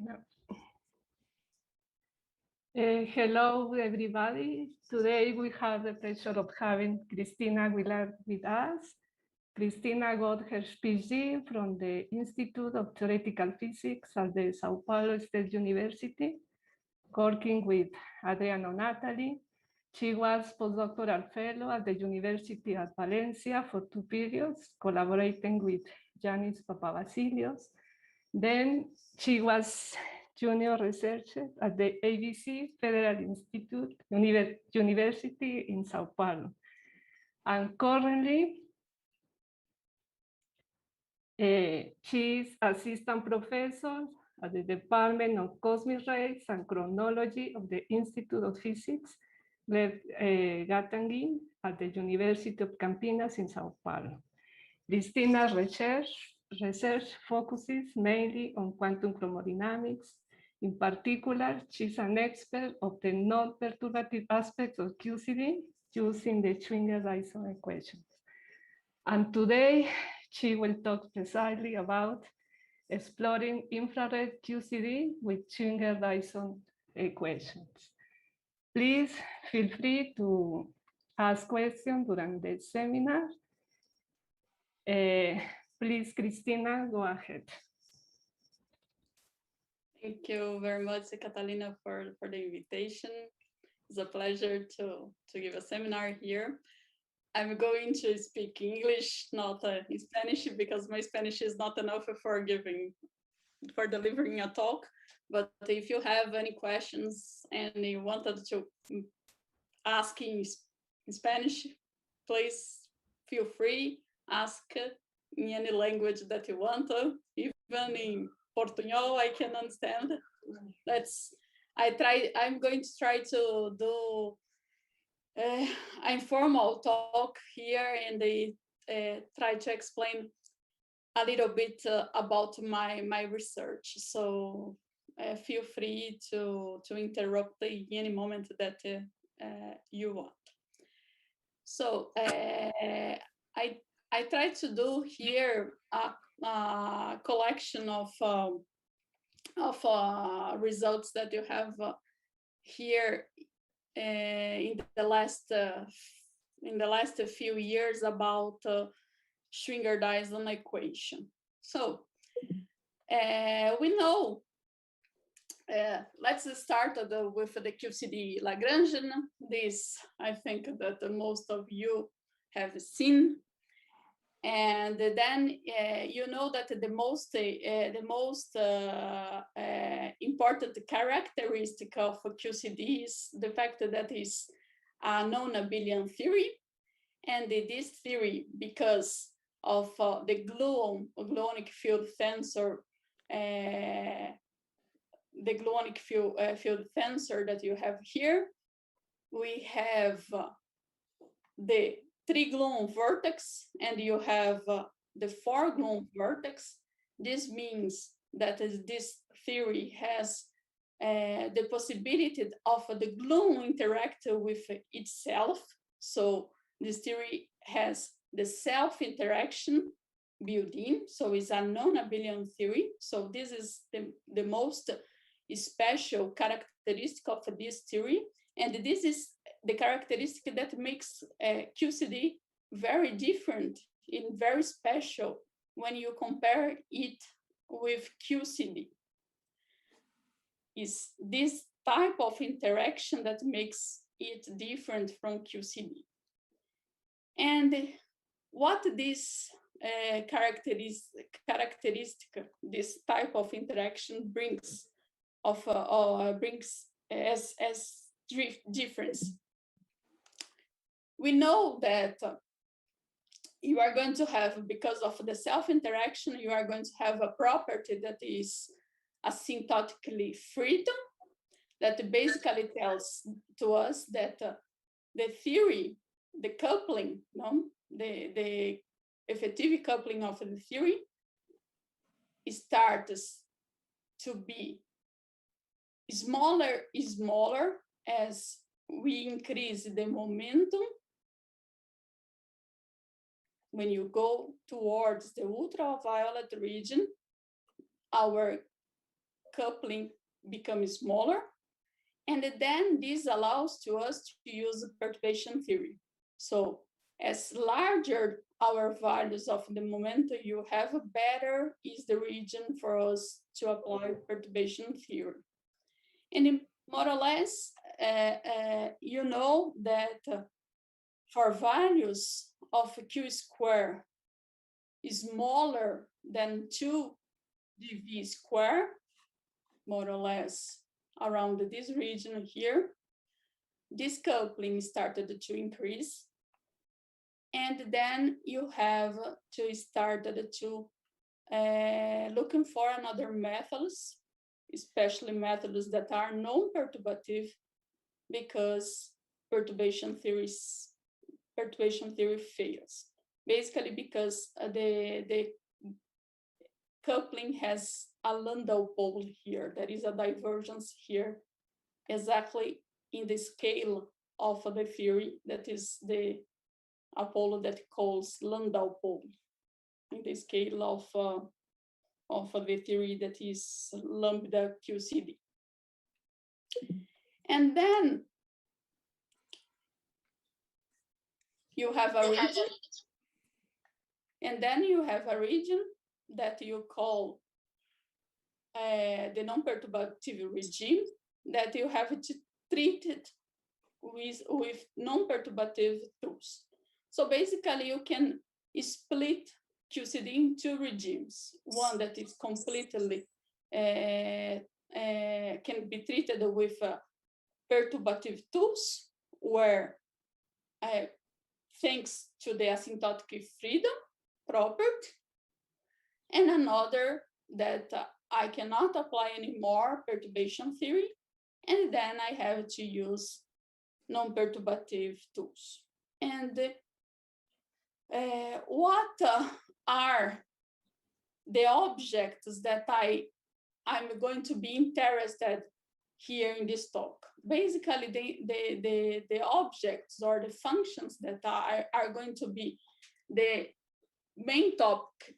No. Hello, everybody. Today we have the pleasure of having Cristina Aguilar with us. Cristina got her PhD from the Institute of Theoretical Physics at the Sao Paulo State University, working with Adriano Natali. She was postdoctoral fellow at the University of Valencia for 2 periods, collaborating with Yanis Papavasilios. Then she was junior researcher at the ABC Federal Institute University in Sao Paulo. And currently, she is assistant professor at the Department of Cosmic Rays and Chronology of the Institute of Physics, Gleb, Wataghin, at the University of Campinas in Sao Paulo. Cristina's research focuses mainly on quantum chromodynamics. In particular, she's an expert of the non-perturbative aspects of Qcd using the Schwinger-Dyson equations. And today, she will talk precisely about exploring infrared Qcd with Schwinger-Dyson equations. Please feel free to ask questions during the seminar. Please, Cristina, go ahead. Thank you very much, Catalina, for the invitation. It's a pleasure to give a seminar here. I'm going to speak English, not in Spanish, because my Spanish is not enough for delivering a talk. But if you have any questions and you wanted to ask in Spanish, please feel free. Ask in any language that you want, even in Portuñol, I can understand. I'm going to try to do an informal talk here and try to explain a little bit about my research. So feel free to interrupt in any moment that you want. So I try to do here a collection of results that you have here in the last few years about Schwinger-Dyson equation. So we know. Let's start with the Qcd Lagrangian. This I think that most of you have seen. And then you know that the most important characteristic of Qcd is the fact that it's a non-abelian theory, and this theory, because of the gluonic field tensor, the gluonic field tensor that you have here, we have the 3-gluon vertex, and you have the 4-gluon vertex. This means that this theory has the possibility of the gluon interact with itself. So this theory has the self-interaction built in, so it's a non-abelian theory. So this is the most special characteristic of this theory, and this is the characteristic that makes Qcd very different and very special when you compare it with Qcd. It's this type of interaction that makes it different from Qcd. And what this characteristic, this type of interaction brings as difference. We know that you are going to have, because of the self-interaction, you are going to have a property that is asymptotically freedom, that basically tells to us that the theory, the coupling, the effective coupling of the theory starts to be smaller as we increase the momentum. When you go towards the ultraviolet region, our coupling becomes smaller. And then this allows to us to use perturbation theory. So as larger our values of the momentum you have, better is the region for us to apply perturbation theory. And more or less, you know that for values of Q square is smaller than 2dV square, more or less around this region here, this coupling started to increase. And then you have to start to looking for another methods, especially methods that are non-perturbative, because perturbation theory fails. Basically because the coupling has a Landau pole here. There is a divergence here, exactly in the scale of the theory that is the Apollo that calls Landau pole, in the scale of the theory that is lambda Qcd. And then you have a region, and then you have a region that you call the non-perturbative regime, that you have to treat it with non-perturbative tools. So basically you can split Qcd in two regimes. One that is completely can be treated with perturbative tools, where thanks to the asymptotic freedom property, and another that I cannot apply any more perturbation theory, and then I have to use non-perturbative tools. And what are the objects that I'm going to be interested here in this talk? Basically, the objects or the functions that are going to be the main topic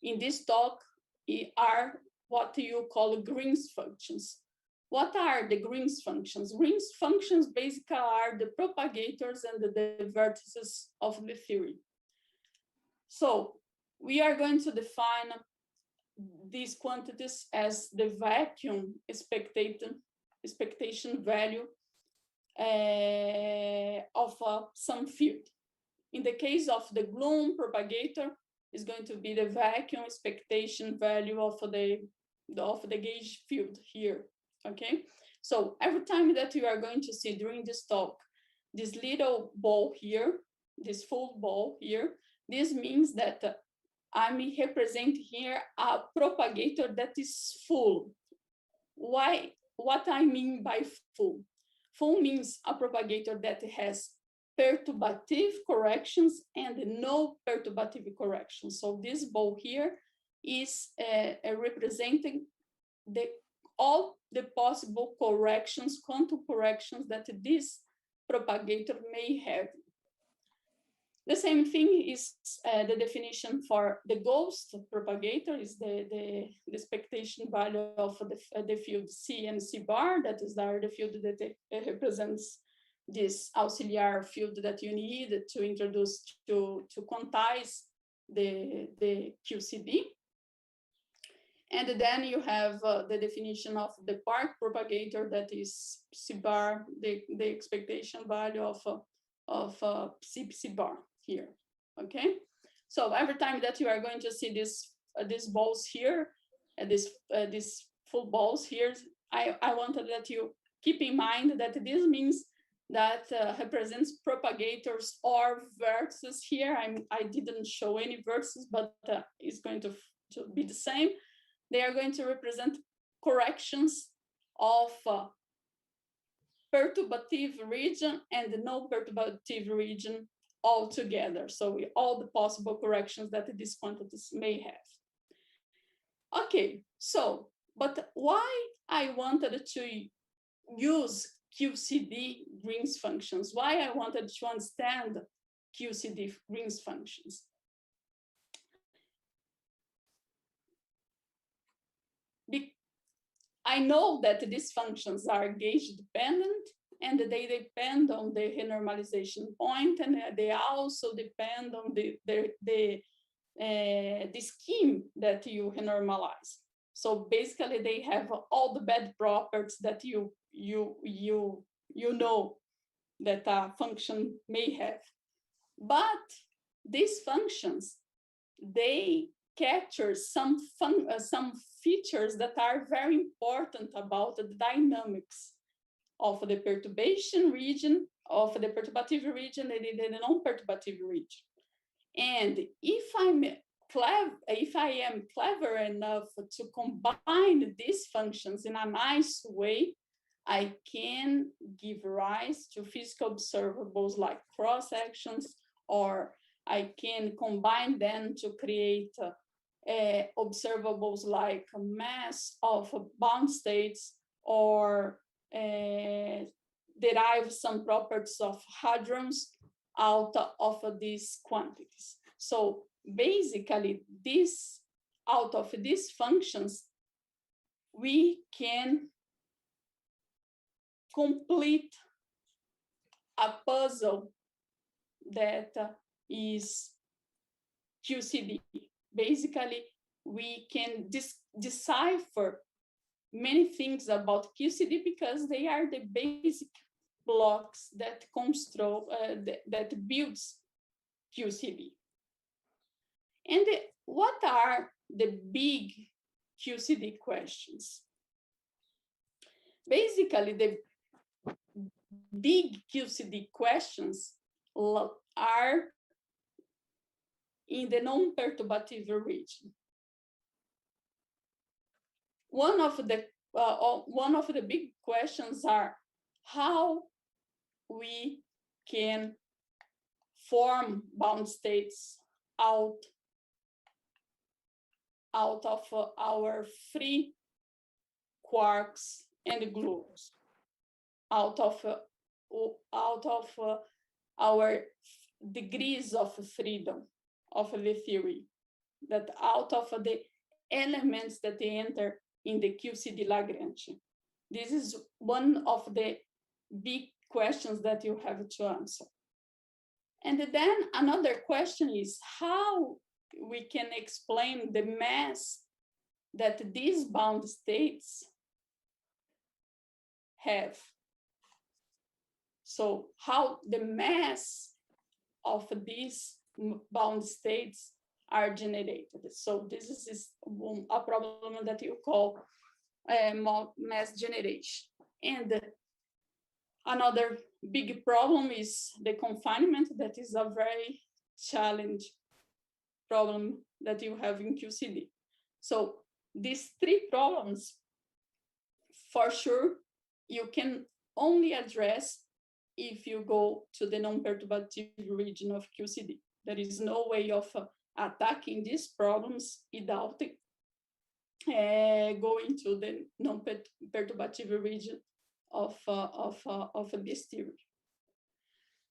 in this talk are what you call Green's functions. What are the Green's functions? Green's functions basically are the propagators and the vertices of the theory. So we are going to define these quantities as the vacuum expectation value of some field. In the case of the Bloom propagator, is going to be the vacuum expectation value of the gauge field here. Okay, so every time that you are going to see during this talk, this little ball here, this full ball here, this means that I'm representing here a propagator that is full. Why? What I mean by full? Full means a propagator that has perturbative corrections and no perturbative corrections. So this ball here is representing all the possible corrections, quantum corrections that this propagator may have. The same thing is the definition for the ghost propagator, is the expectation value of the field C and C bar, that is the field that represents this auxiliary field that you need to introduce to quantize the Qcd. And then you have the definition of the Park propagator, that is C bar, the expectation value of C bar here. Okay, so every time that you are going to see these balls here, these full balls here, I wanted that you keep in mind that this means that represents propagators or vertices here. I didn't show any vertices, but it's going to be the same. They are going to represent corrections of perturbative region and no perturbative region all together. So all the possible corrections that these quantities may have. Okay, so, but why I wanted to use Qcd Green's functions? Why I wanted to understand Qcd Green's functions? I know that these functions are gauge dependent, and they depend on the renormalization point, and they also depend on the scheme that you renormalize. So basically, they have all the bad properties that you know that a function may have. But these functions, they capture some features that are very important about the dynamics of the perturbation region, of the perturbative region, and the non-perturbative region. And if I am clever enough to combine these functions in a nice way, I can give rise to physical observables like cross sections, or I can combine them to create observables like mass of bound states, or derive some properties of hadrons out of these quantities. So basically, out of these functions, we can complete a puzzle that is QCD. Basically, we can decipher many things about QCD because they are the basic blocks that that builds QCD. And what are the big QCD questions? Basically, the big QCD questions are in the non-perturbative region. One of the big questions are how we can form bound states out of our free quarks and gluons, out of our degrees of freedom of the theory, that out of the elements that they enter in the QCD Lagrange. This is one of the big questions that you have to answer. And then another question is how we can explain the mass that these bound states have. So how the mass of these bound states are generated. So this is a problem that you call mass generation. And another big problem is the confinement. That is a very challenging problem that you have in QCD. So these three problems, for sure, you can only address if you go to the non-perturbative region of QCD. There is no way of attacking these problems without going to the non-perturbative region of this theory.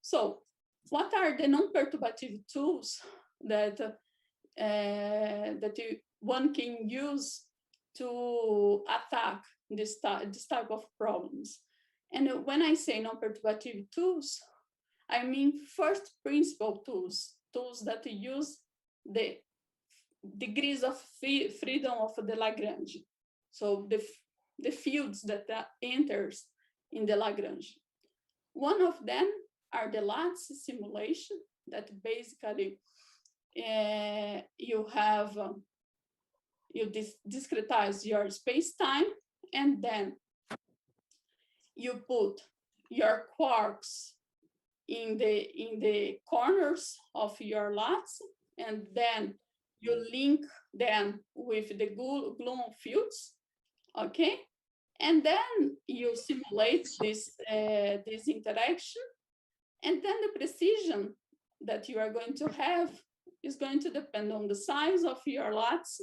So what are the non-perturbative tools that one can use to attack this type of problems? And when I say non-perturbative tools, I mean first principle tools that use the degrees of freedom of the Lagrange. So the fields that enters in the Lagrange. One of them are the lattice simulation, that basically you discretize your space-time, and then you put your quarks in the corners of your lattice, and then you link them with the gluon fields, okay? And then you simulate this interaction, and then the precision that you are going to have is going to depend on the size of your lattice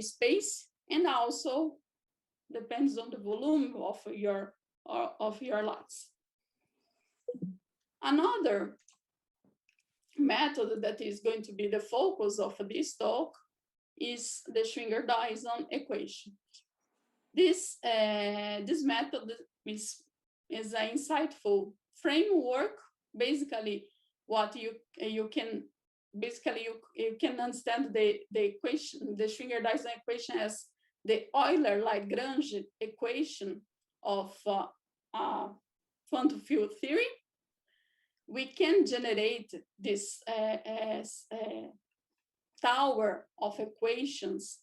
space, and also depends on the volume of your lattice. Another method that is going to be the focus of this talk is the Schwinger-Dyson equation. This method is an insightful framework. Basically, what you can understand the equation, the Schwinger-Dyson equation, as the Euler-Lagrange equation of quantum field theory. We can generate this tower of equations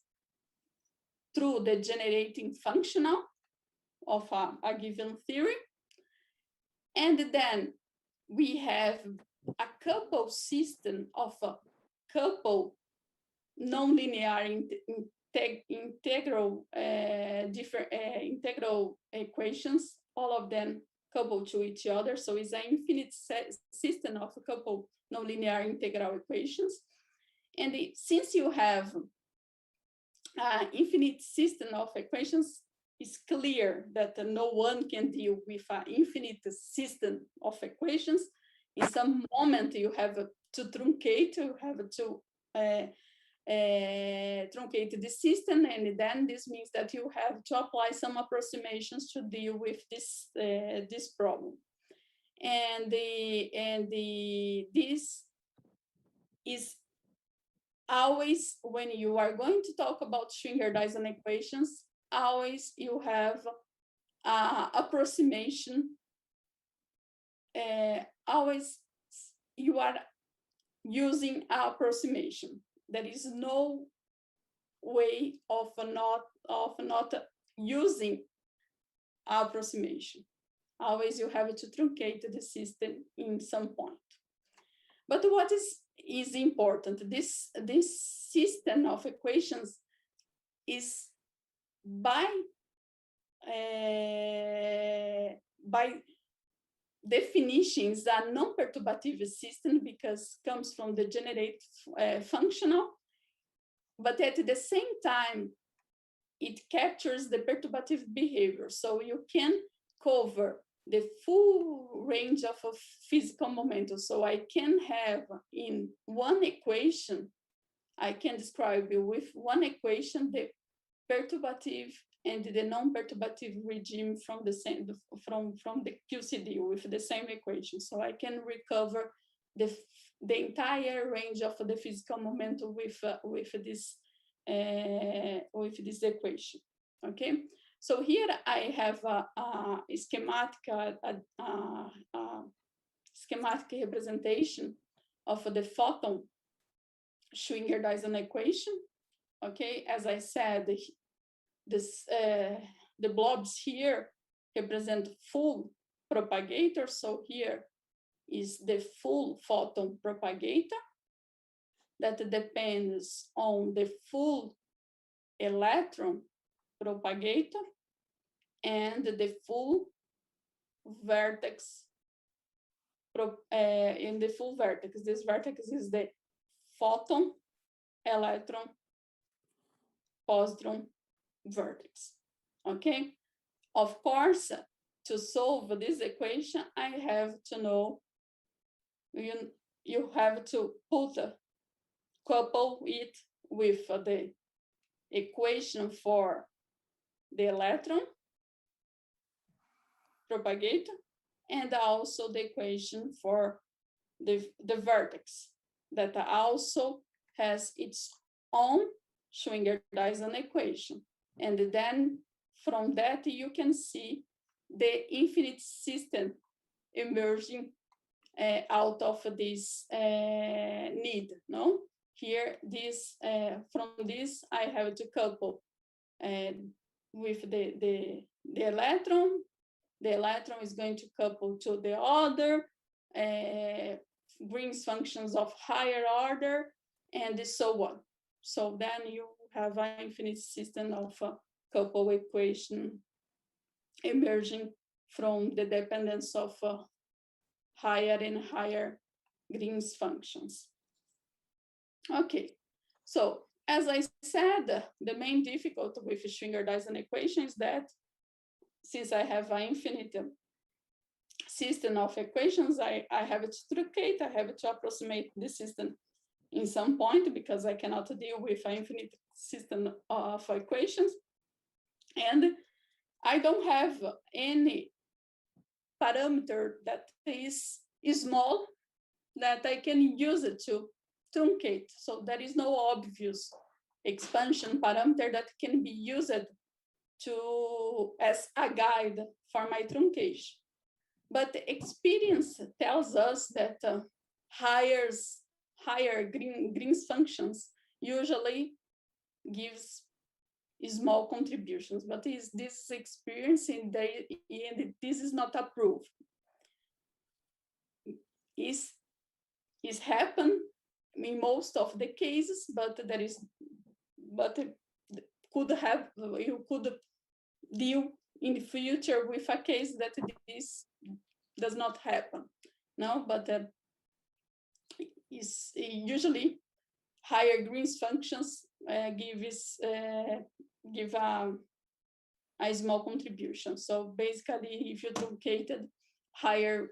through the generating functional of a given theory. And then we have a couple system of a couple nonlinear integral equations, all of them coupled to each other. So it's an infinite system of a couple nonlinear integral equations. And since you have an infinite system of equations, it's clear that no one can deal with an infinite system of equations. In some moment, you have to truncate, you have to truncate the system, and then this means that you have to apply some approximations to deal with this this problem. And this is always, when you are going to talk about Schwinger-Dyson equations, always you have approximation. Always you are using approximation. There is no way of not using approximation. Always you have to truncate the system in some point. But what is important? This system of equations is by definition is a non-perturbative system because it comes from the generate functional, but at the same time, it captures the perturbative behavior. So you can cover the full range of physical momentum. So I can have in one equation, I can describe with one equation the perturbative and the non-perturbative regime from the same from the QCD with the same equation. So I can recover the entire range of the physical momentum with this equation. Okay. So here I have a schematic representation of the Photon Schwinger-Dyson equation. Okay, as I said, the blobs here represent full propagator. So here is the full photon propagator that depends on the full electron propagator and the full vertex in the full vertex. This vertex is the photon, electron, positron vertex. Okay. Of course, to solve this equation, I have to know you have to couple it with the equation for the electron propagator and also the equation for the vertex that also has its own Schwinger-Dyson equation. And then from that, you can see the infinite system emerging out of this need. No, here this from this I have to couple with the electron. The electron is going to couple to the other Green's functions of higher order, and so on. So then you have an infinite system of couple equation emerging from the dependence of higher and higher Green's functions. Okay, so as I said, the main difficulty with Schwinger-Dyson equation is that since I have an infinite system of equations, I have to truncate, I have to approximate the system in some point, because I cannot deal with an infinite system of equations. And I don't have any parameter that is small that I can use it to truncate. So there is no obvious expansion parameter that can be used as a guide for my truncation. But the experience tells us that higher Green's functions usually gives small contributions, but is this experience and this is not approved. Is happen in most of the cases, but you could deal in the future with a case that this does not happen. No, but is usually higher Green's functions give a small contribution. So basically, if you truncated higher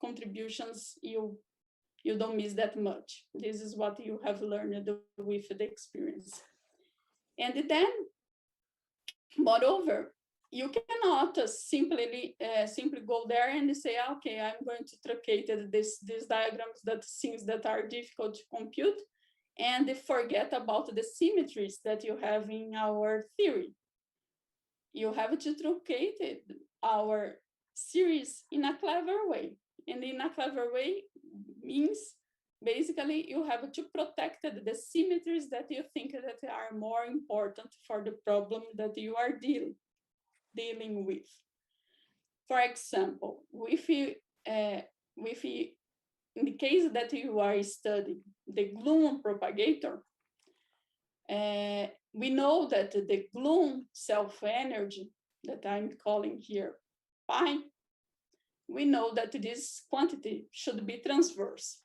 contributions, you don't miss that much. This is what you have learned with the experience. And then, moreover, you cannot simply go there and say, okay, I'm going to truncate these diagrams, that things that are difficult to compute, and forget about the symmetries that you have in our theory. You have to truncate our series in a clever way. And in a clever way means basically you have to protect the symmetries that you think that are more important for the problem that you are dealing with. For example, in the case that you are studying the gluon propagator, we know that the gluon self-energy that I'm calling here pi, we know that this quantity should be transverse,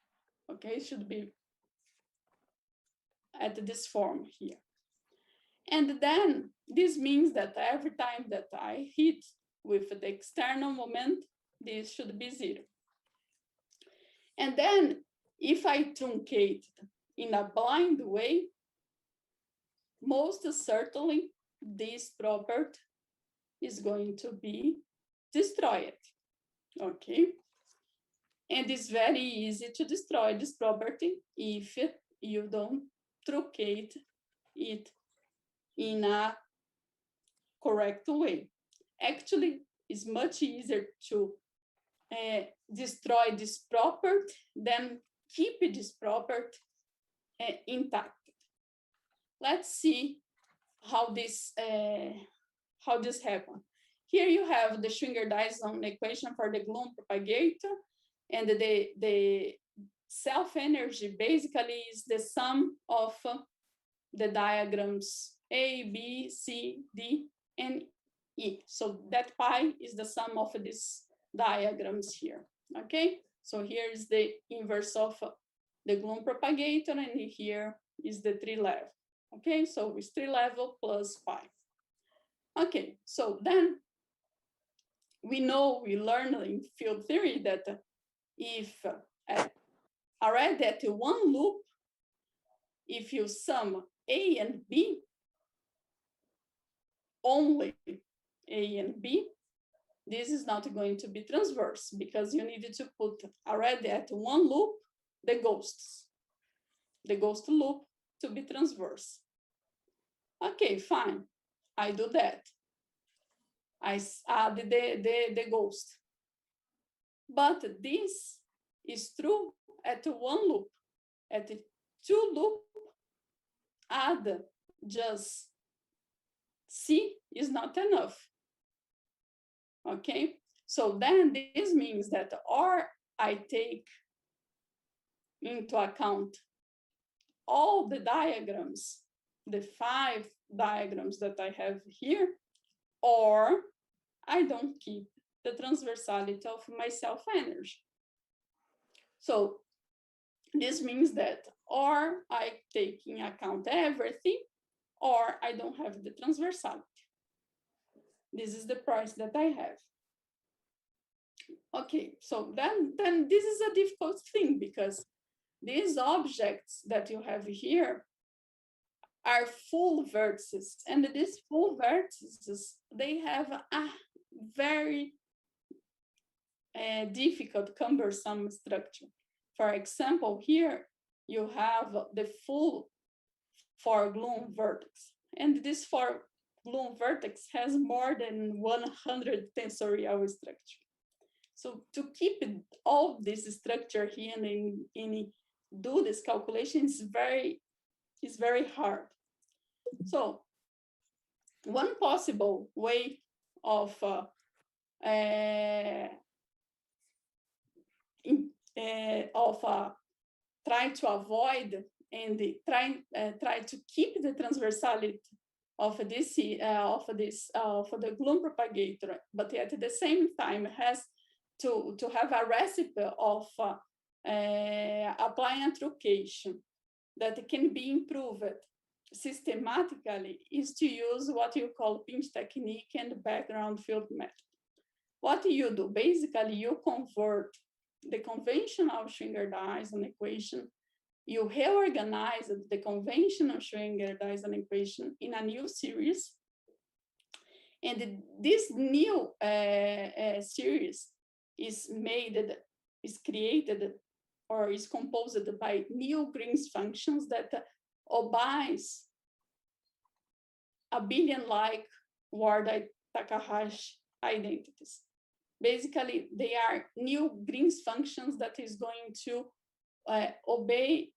okay? It should be at this form here. And then this means that every time that I hit with the external moment, this should be 0. And then if I truncate in a blind way, most certainly this property is going to be destroyed, okay? And it's very easy to destroy this property if you don't truncate it in a correct way. Actually, it's much easier to destroy this property than keep this property intact. Let's see how this happens. Here you have the Schwinger-Dyson equation for the gluon propagator, and the self-energy basically is the sum of the diagrams A, B, C, D, and E. So that pi is the sum of these diagrams here, okay? So here is the inverse of the gluon propagator, and here is the 3-level, okay? So it's 3-level plus pi. Okay, so then we learned in field theory that if already at one loop, if you sum A and B, only A and B, this is not going to be transverse because you needed to put already at one loop the ghost loop to be transverse. Okay, fine, I do that. I add the ghost. But this is true at one loop. At 2 loop, add just C is not enough. Okay, so then this means that or I take into account all the diagrams, the 5 diagrams that I have here, or I don't keep the transversality of my self-energy. So this means that or I take into account everything, or I don't have the transversality. This is the price that I have. Okay, so then this is a difficult thing because these objects that you have here are full vertices, and these full vertices, they have a very difficult, cumbersome structure. For example, here you have the full 4-gluon vertex, and this 4-gluon vertex has more than 100 tensorial structure. So to keep all this structure here and do this calculation is very hard. So one possible way of try to avoid and try to keep the transversality of the gluon propagator, but at the same time has to have a recipe of applying a truncation that can be improved systematically is to use what you call pinch technique and background field method. What you do, basically, you convert the conventional Schwinger-Dyson equation, you reorganize the conventional Schwinger-Dyson equation in a new series, and this new series is created or is composed by new Green's functions that obeys abelian-like Ward-Takahashi identities. Basically, they are new Green's functions that is going to obey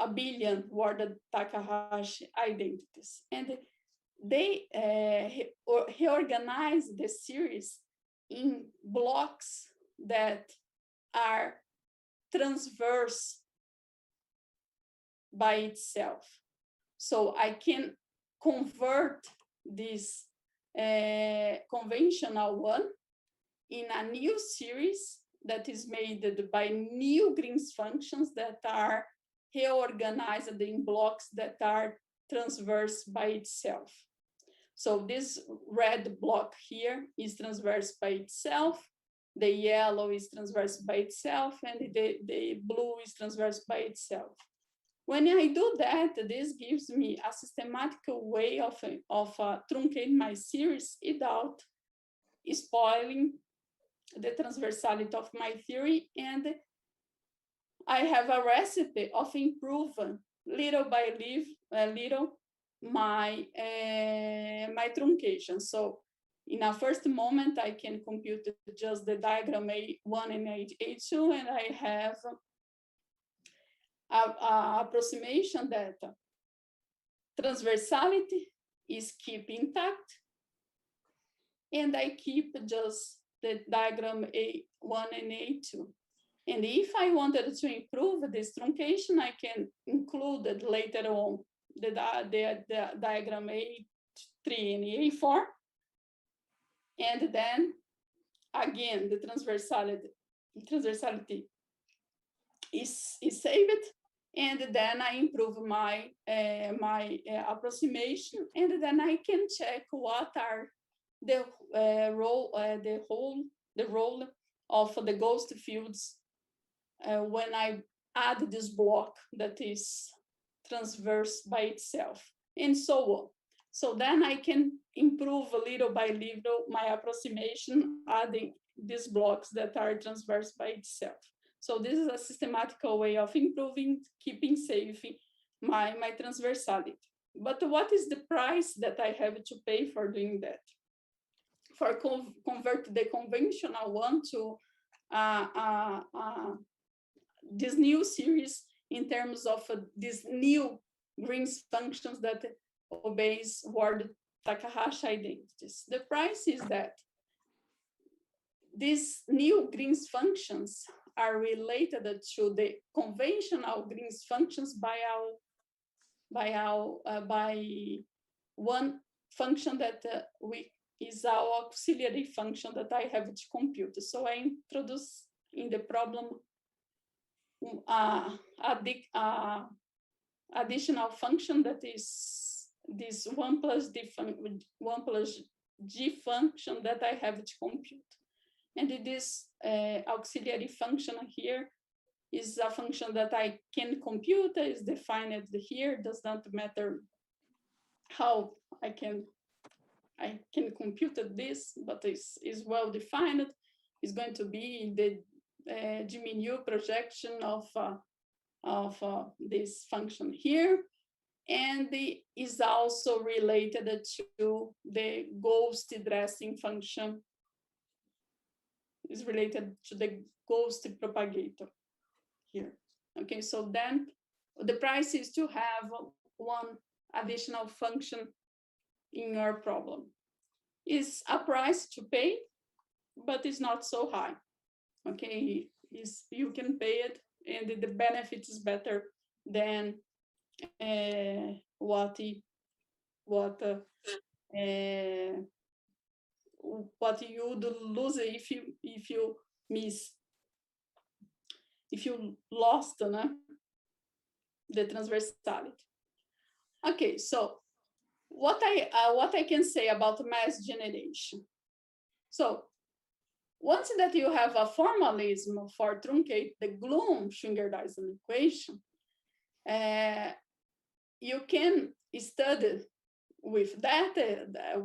abelian Ward-Takahashi identities. And they reorganize the series in blocks that are transverse by itself. So I can convert this conventional one in a new series that is made by new Green's functions that are reorganized in blocks that are transverse by itself. So this red block here is transverse by itself, the yellow is transverse by itself, and the blue is transverse by itself. When I do that, this gives me a systematic way of truncating my series without spoiling the transversality of my theory, and I have a recipe of improving little by little my truncation. So in a first moment, I can compute just the diagram A1 and A2, and I have an approximation that transversality is kept intact, and I keep just the diagram A1 and A2. And if I wanted to improve this truncation, I can include it later on the diagram A3 and A4. And then again, the transversality is saved. And then I improve my approximation, and then I can check what are the role of the ghost fields when I add this block that is transverse by itself, and so on. So then I can improve little by little my approximation, adding these blocks that are transverse by itself. So this is a systematical way of improving, keeping safe my transversality. But what is the price that I have to pay for doing that? For convert the conventional one to this new series in terms of these new Green's functions that obeys Ward-Takahashi identities. The price is that these new Green's functions are related to the conventional Green's functions by one function that is our auxiliary function that I have to compute. So I introduce in the problem additional function that is this 1 plus g function that I have to compute. And this auxiliary function here is a function that I can compute, is defined here. Does not matter how I can compute this, but is well defined. Is going to be the diminutive projection of this function here, and is also related to the ghost dressing function. Is related to the ghost propagator here. Okay, so then the price is to have one additional function in your problem. Is a price to pay, but it's not so high. Okay, you can pay it, and the benefit is better than what you would lose if you lost the transversality. Okay, so what I can say about mass generation. So once that you have a formalism for truncate the Glum Schwinger-Dyson equation, you can study with that,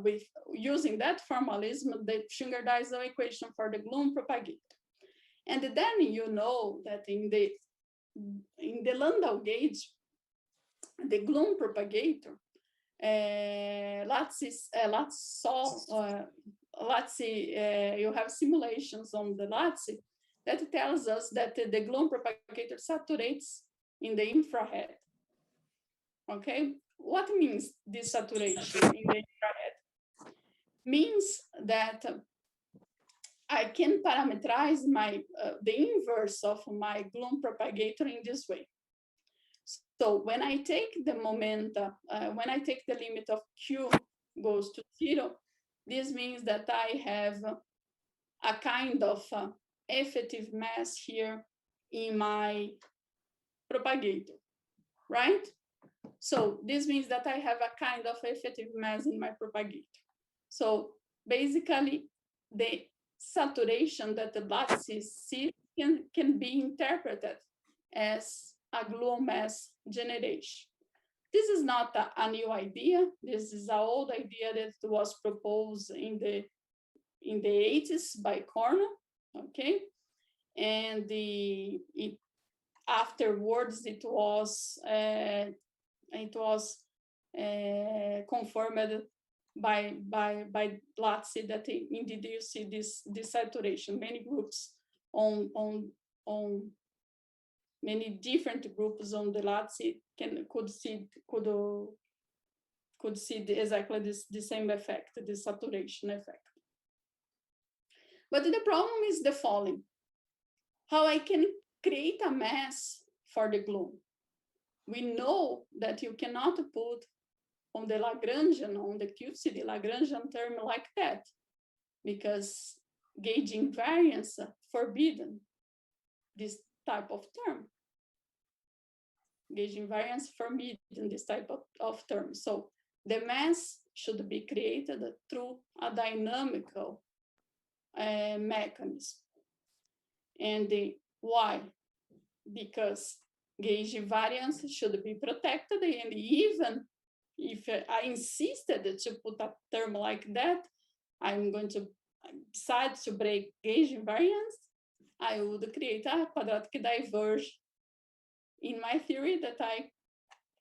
with using that formalism, the Schwinger-Dyson equation for the Glum propagator. And then you know that in the Landau gauge, the Glum propagator, you have simulations on the LATSI that tells us that the Glum propagator saturates in the infrared. Okay, what means this saturation in the infrared? Means that I can parameterize the inverse of my Glum propagator in this way. So when I take the momenta, when I take the limit of Q goes to 0, this means that I have a kind of effective mass here in my propagator, right? So this means that I have a kind of effective mass in my propagator. So basically, the saturation that the LATSI sees can be interpreted as a Glum mass generation. This is not a new idea. This is an old idea that was proposed in the 80s by Cornell, okay? And afterwards it was confirmed by LATSI that indeed you see this saturation. Many groups on many different groups on the LATSI could see exactly the same effect, the saturation effect. But the problem is the following: how I can create a mass for the Glum. We know that you cannot put on the Lagrangian, on the Qcd Lagrangian term like that, because gauge invariance forbidden this type of term. Gauge invariance forbidden this type of term. So the mass should be created through a dynamical mechanism. And why? Because gauge invariance should be protected, and even if I insisted to put a term like that, I'm going to decide to break gauge invariance, I would create a quadratic diverge in my theory that I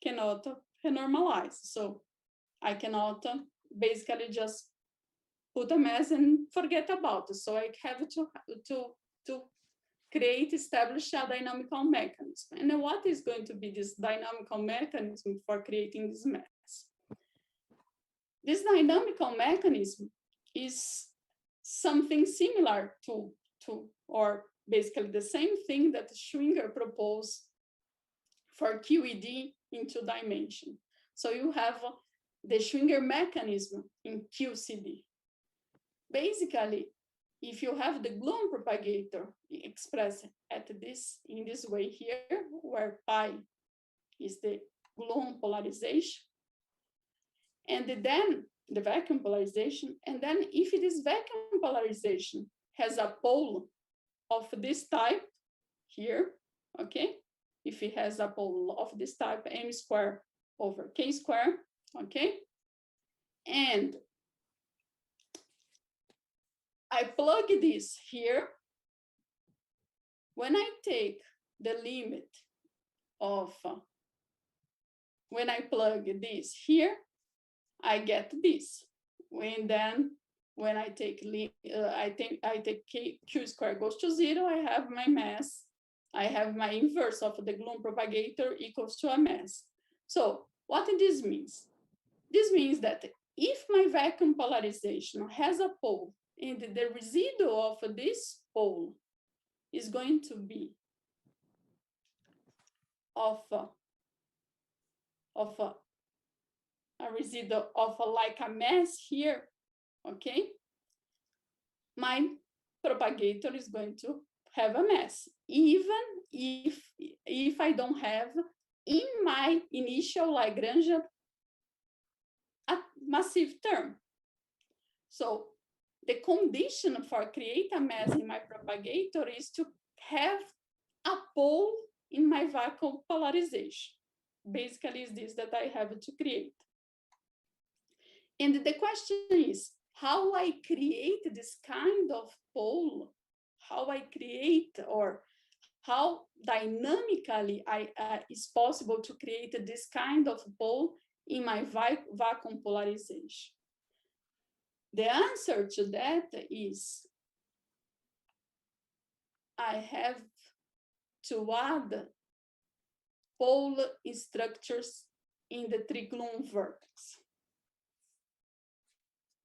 cannot normalize. So I cannot basically just put a mass and forget about it. So I have to establish a dynamical mechanism. And what is going to be this dynamical mechanism for creating this mass? This dynamical mechanism is something similar to or basically the same thing that Schwinger proposed for QED in 2 dimensions. So you have the Schwinger mechanism in Qcd. Basically, if you have the Glum propagator expressed in this way here, where pi is the Glum polarization, and then the vacuum polarization, and then if this vacuum polarization has a pole of this type here, okay? If it has a pole of this type, m squared over k squared, okay? And I plug this here. When I take the limit of, when I plug this here, I get this. And then when I take q squared goes to 0, I have my mass. I have my inverse of the Gloom propagator equals to a mass. So what this means? This means that if my vacuum polarization has a pole and the residual of this pole is going to be of a residual of like a mass here, okay? My propagator is going to have a mass, even if I don't have in my initial Lagrange a massive term. So the condition for create a mass in my propagator is to have a pole in my vacuum polarization. Basically, is this that I have to create. And the question is, how I create this kind of pole, how I create, or how dynamically is possible to create this kind of pole in my vacuum polarization. The answer to that is I have to add pole structures in the trigloon vertex.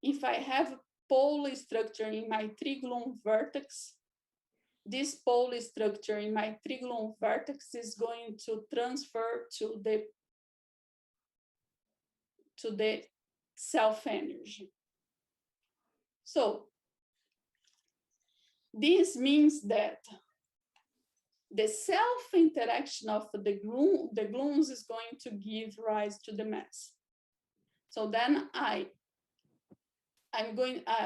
If I have pole structure in my trigloon vertex, this pole structure in my trigloon vertex is going to transfer to the self-energy. So this means that the self-interaction of the gluons is going to give rise to the mass. So then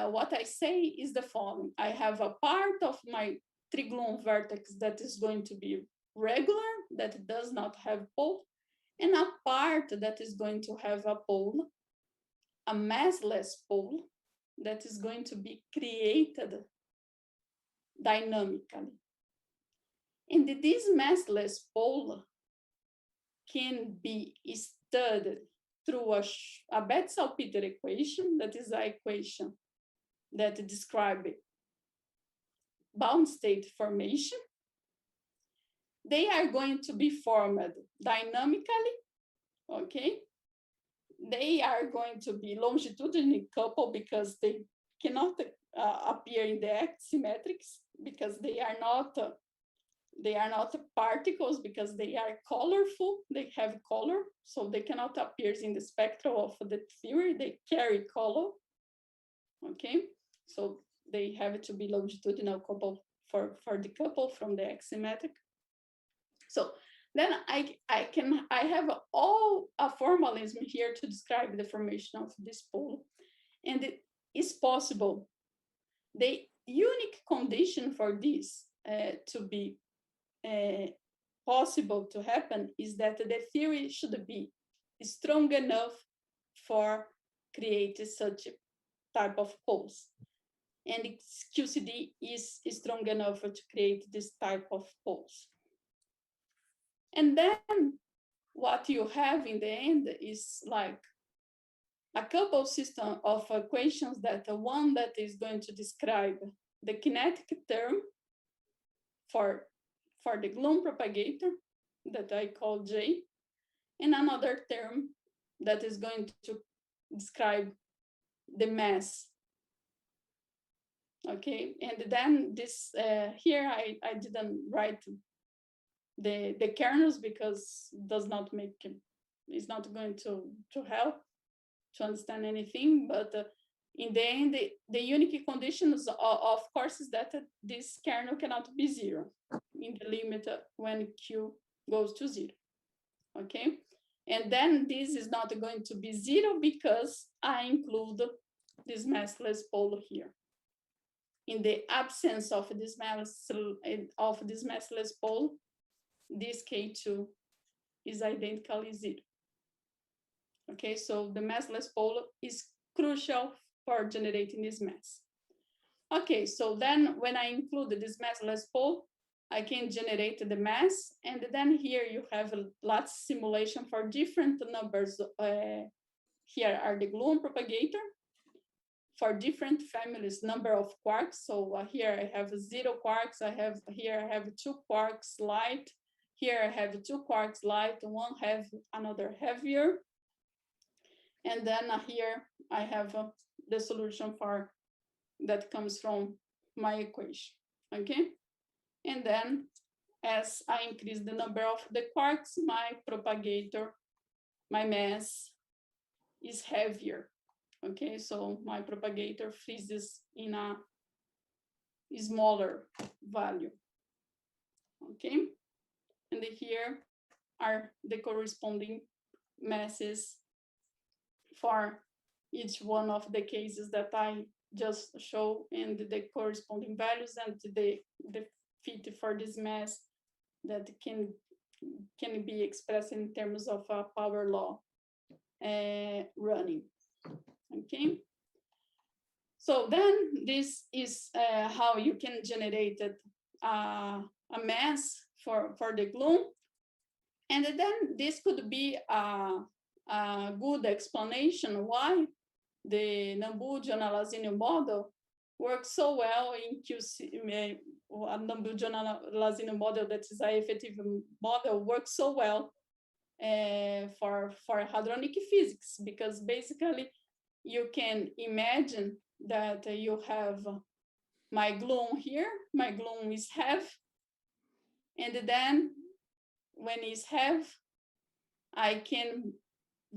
what I say is the following. I have a part of my trigloon vertex that is going to be regular, that does not have pole, and a part that is going to have a pole, a massless pole, that is going to be created dynamically. And this massless pole can be studied through a Betz-Salpeter equation, that is an equation that describes bound state formation. They are going to be formed dynamically, okay? They are going to be longitudinally coupled because they cannot appear in the symmetrics because they are not particles, because they are colorful, they have color, so they cannot appear in the spectrum of the theory, they carry color, okay? So they have to be longitudinal couple for the couple from the axiomatic. So then I have all a formalism here to describe the formation of this pole, and it is possible. The unique condition for this to be possible to happen is that the theory should be strong enough for create such type of poles. And QCD is strong enough to create this type of poles. And then what you have in the end is like a couple system of equations that one that is going to describe the kinetic term for the Gloom propagator that I call J, and another term that is going to describe the mass. Okay, and then this here I didn't write the kernels because it does not make it's not going to help to understand anything, but in the end the unique conditions of course is that this kernel cannot be 0 in the limit when q goes to 0. Okay, and then this is not going to be 0 because I include this massless pole here. In the absence of this massless pole, this K2 is identically 0. Okay, so the massless pole is crucial for generating this mass. Okay, so then when I include this massless pole, I can generate the mass, and then here you have a lattice simulation for different numbers. Here are the gluon propagator for different families, number of quarks. So here I have 0 quarks. Here I have 2 quarks light. Here I have 2 quarks light, one heavy, another heavier. And then here I have the solution for that comes from my equation. Okay. And then as I increase the number of the quarks, my propagator, my mass is heavier. Okay, so my propagator freezes in a smaller value. Okay, and here are the corresponding masses for each one of the cases that I just show, and the corresponding values and the fit for this mass that can be expressed in terms of a power law running. Okay, so then this is how you can generate a mass for the gluon, and then this could be a good explanation why the Nambu-Jones-Lázaro model works so well in QC. A Nambu-Jones-Lázaro model that is a effective model works so well for hadronic physics, because basically you can imagine that you have my gluon here, my gluon is half, and then when it's half, I can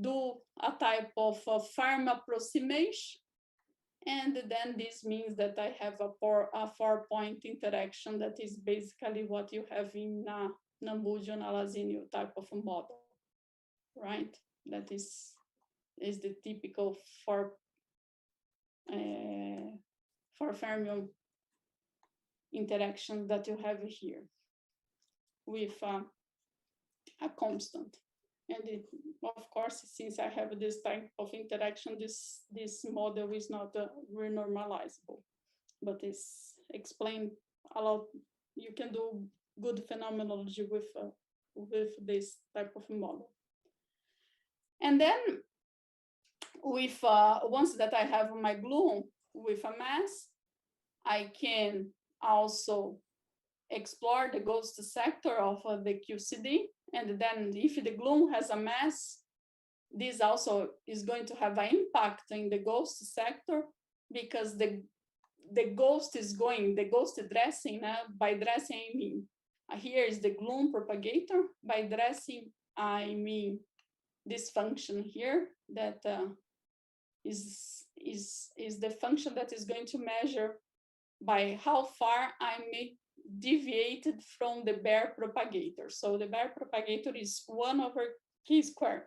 do a type of farm approximation, and then this means that I have a 4-point interaction that is basically what you have in Nambu-Jones-Lázaro type of a model, right? That is the typical four fermion interaction that you have here with a constant. And of course, since I have this type of interaction, this model is not renormalizable, but it's explained a lot. You can do good phenomenology with this type of model. And then with once that I have my gluon with a mass, I can also explore the ghost sector of the Qcd. And then if the gluon has a mass, this also is going to have an impact in the ghost sector, because the ghost is going, the ghost dressing, by dressing I mean, here is the gluon propagator. By dressing, I mean this function here that is the function that is going to measure by how far I'm deviated from the bare propagator. So the bare propagator is 1/k².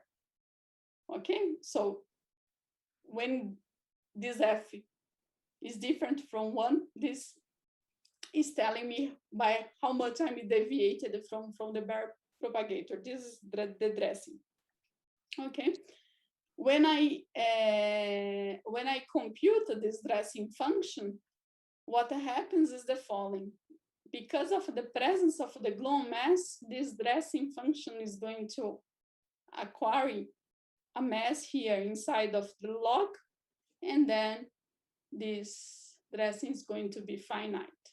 Okay, so when this f is different from 1, this is telling me by how much I'm deviated from the bare propagator. This is the dressing. Okay, when I compute this dressing function, what happens is the following. Because of the presence of the gluon mass, this dressing function is going to acquire a mass here inside of the log, and then this dressing is going to be finite.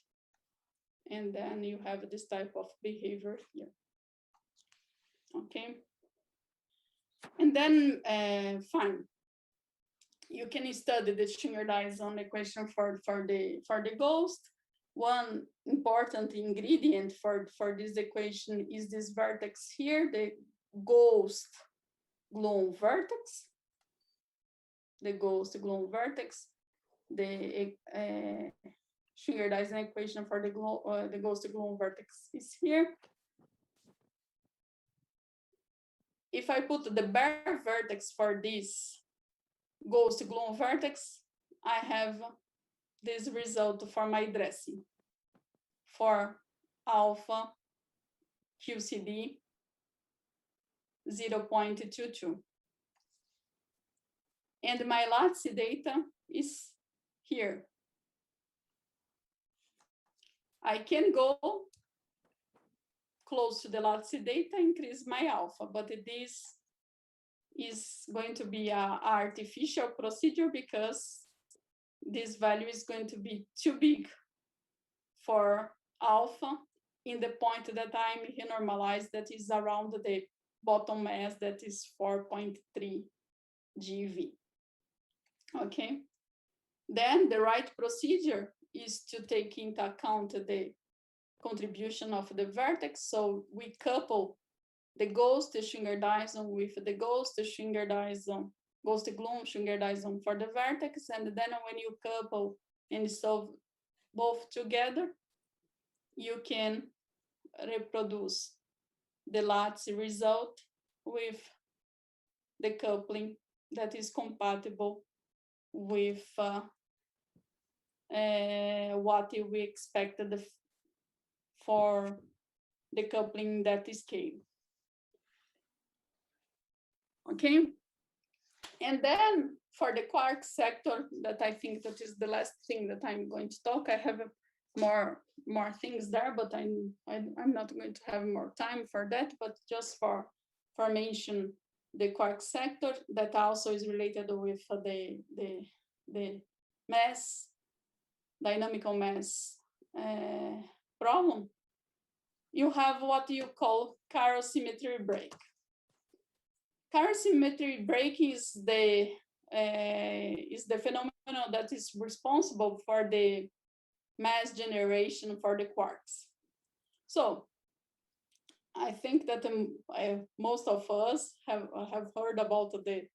And then you have this type of behavior here. Okay. And then, fine. You can study the Schwinger-Dyson equation for the ghost. One important ingredient for this equation is this vertex here, the ghost gluon vertex. The ghost gluon vertex. The Schwinger-Dyson equation for the ghost gluon vertex is here. If I put the bare vertex for this ghost gluon vertex, I have this result for my dressing for alpha Qcd 0.22. And my lattice data is here. I can go close to the lattice data, increase my alpha, but this is going to be an artificial procedure because this value is going to be too big for alpha in the point that I'm normalized, that is around the bottom mass, that is 4.3 GeV. Okay, then the right procedure is to take into account the contribution of the vertex. So we couple the ghost Schwinger-Dyson with the ghost Schwinger-Dyson, ghost gloom Schwinger-Dyson for the vertex, and then when you couple and solve both together, you can reproduce the lattice result with the coupling that is compatible with what we expected for the coupling that is scale. Okay, and then for the quark sector, that I think that is the last thing that I'm going to talk. I have more things there, but I'm not going to have more time for that. But just for mention the quark sector, that also is related with the mass, dynamical mass problem. You have what you call chiral symmetry break. Chiral symmetry break is the phenomenon that is responsible for the mass generation for the quarks. So I think that most of us have heard about the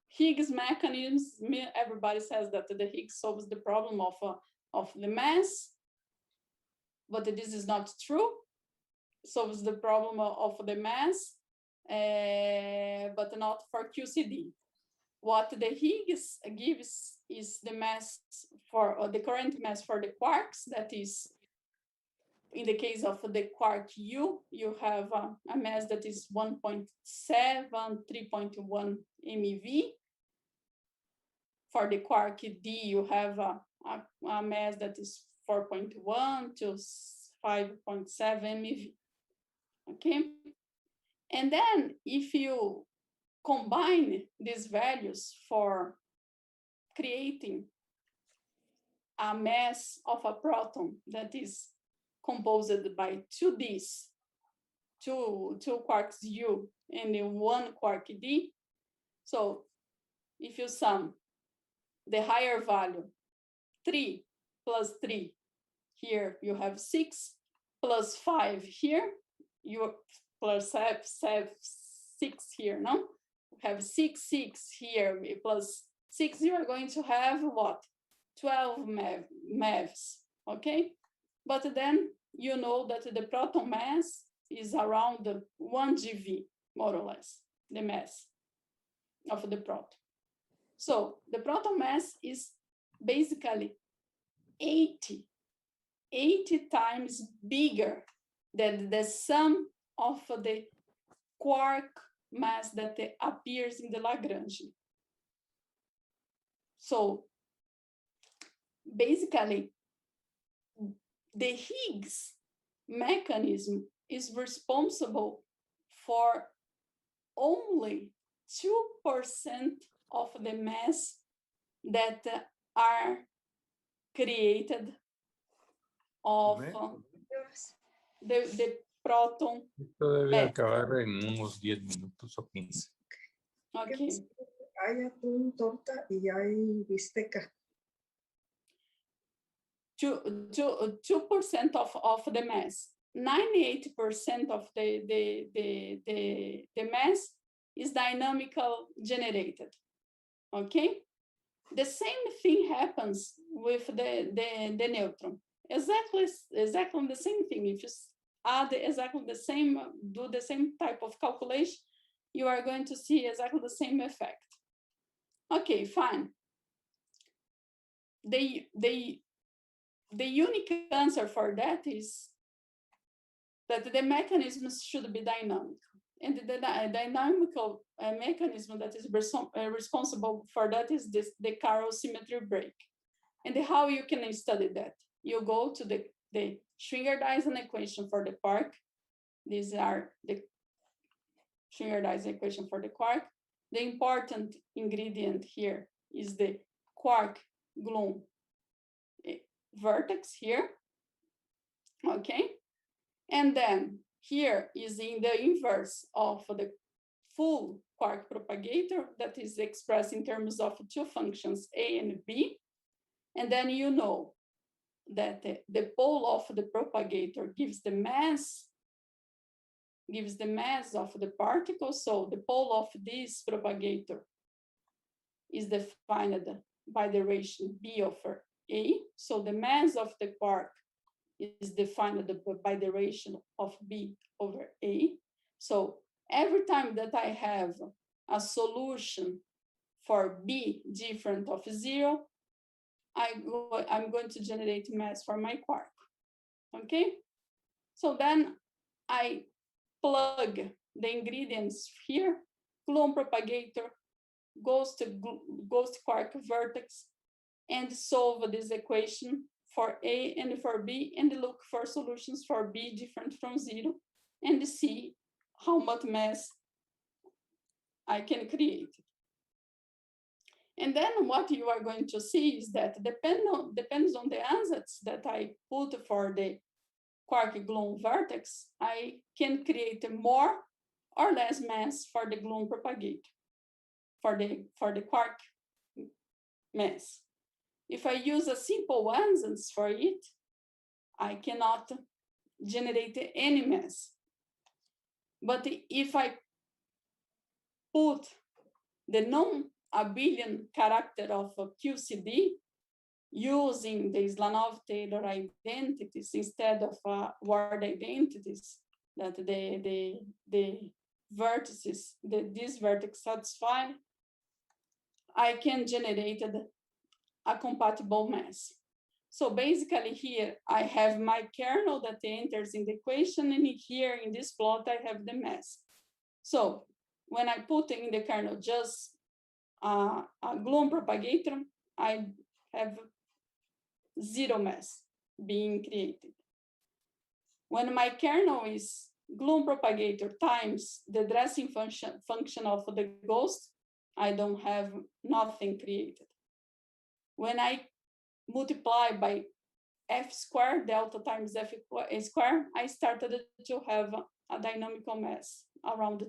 Higgs mechanisms. Everybody says that the Higgs solves the problem of the mass, but this is not true. Solves the problem of the mass, but not for Qcd. What the Higgs gives is the mass for the current mass for the quarks. That is, in the case of the quark U, you have a mass that is 1.7, 3.1 MeV. For the quark D, you have a mass that is 4.1 to 5.7 MeV. Okay, and then if you combine these values for creating a mass of a proton that is composed by two Ds, two quarks U and one quark D. So if you sum the higher value, 3 plus 3, here you have 6, plus 5 here, you plus 6 here, no? You have 6 here, plus 6, you are going to have what? 12 MeVs, okay? But then you know that the proton mass is around 1 GeV, more or less, the mass of the proton. So the proton mass is basically 80 times bigger than the sum of the quark mass that appears in the Lagrangian. So basically, the Higgs mechanism is responsible for only 2% of the mass that are created of the proton. Esto debe acabar en unos 10 minutos o 15. Okay. Hay atún, torta y hay bisteca. 2% of the mass. 98% of the mass is dynamical generated. Okay? The same thing happens with the neutron. Exactly the same thing. If you add exactly the same, do the same type of calculation, you are going to see exactly the same effect. Okay, fine. The unique answer for that is that the mechanisms should be dynamic. And the dynamical mechanism that is responsible for that is the chiral symmetry break. And how you can study that? You go to the Schwinger-Dyson equation for the quark. These are the Schwinger-Dyson equation for the quark. The important ingredient here is the quark gluon vertex here. Okay. And then here is in the inverse of the full quark propagator that is expressed in terms of two functions, A and B. And then you know that the pole of the propagator gives the mass of the particle. So the pole of this propagator is defined by the relation B over A. So the mass of the quark is defined by the relation of B over A. So every time that I have a solution for B different of 0, I'm going to generate mass for my quark. Okay? So then I plug the ingredients here, gluon propagator, ghost quark vertex, and solve this equation for A and for B, and look for solutions for B different from 0, and see how much mass I can create. And then what you are going to see is that depends on the ansatz that I put for the quark gluon vertex, I can create more or less mass for the gluon propagator, for the quark mass. If I use a simple ansatz for it, I cannot generate any mass. But if I put the non-abelian character of Qcd using the Slanov-Taylor identities instead of word identities that the vertices, this vertex satisfy, I can generate a compatible mass. So basically here I have my kernel that enters in the equation, and here in this plot I have the mass. So when I put in the kernel just a gluon propagator, I have 0 mass being created. When my kernel is gluon propagator times the dressing function of the ghost, I don't have nothing created. When I multiply by F squared, delta times F squared, I started to have a dynamical mass around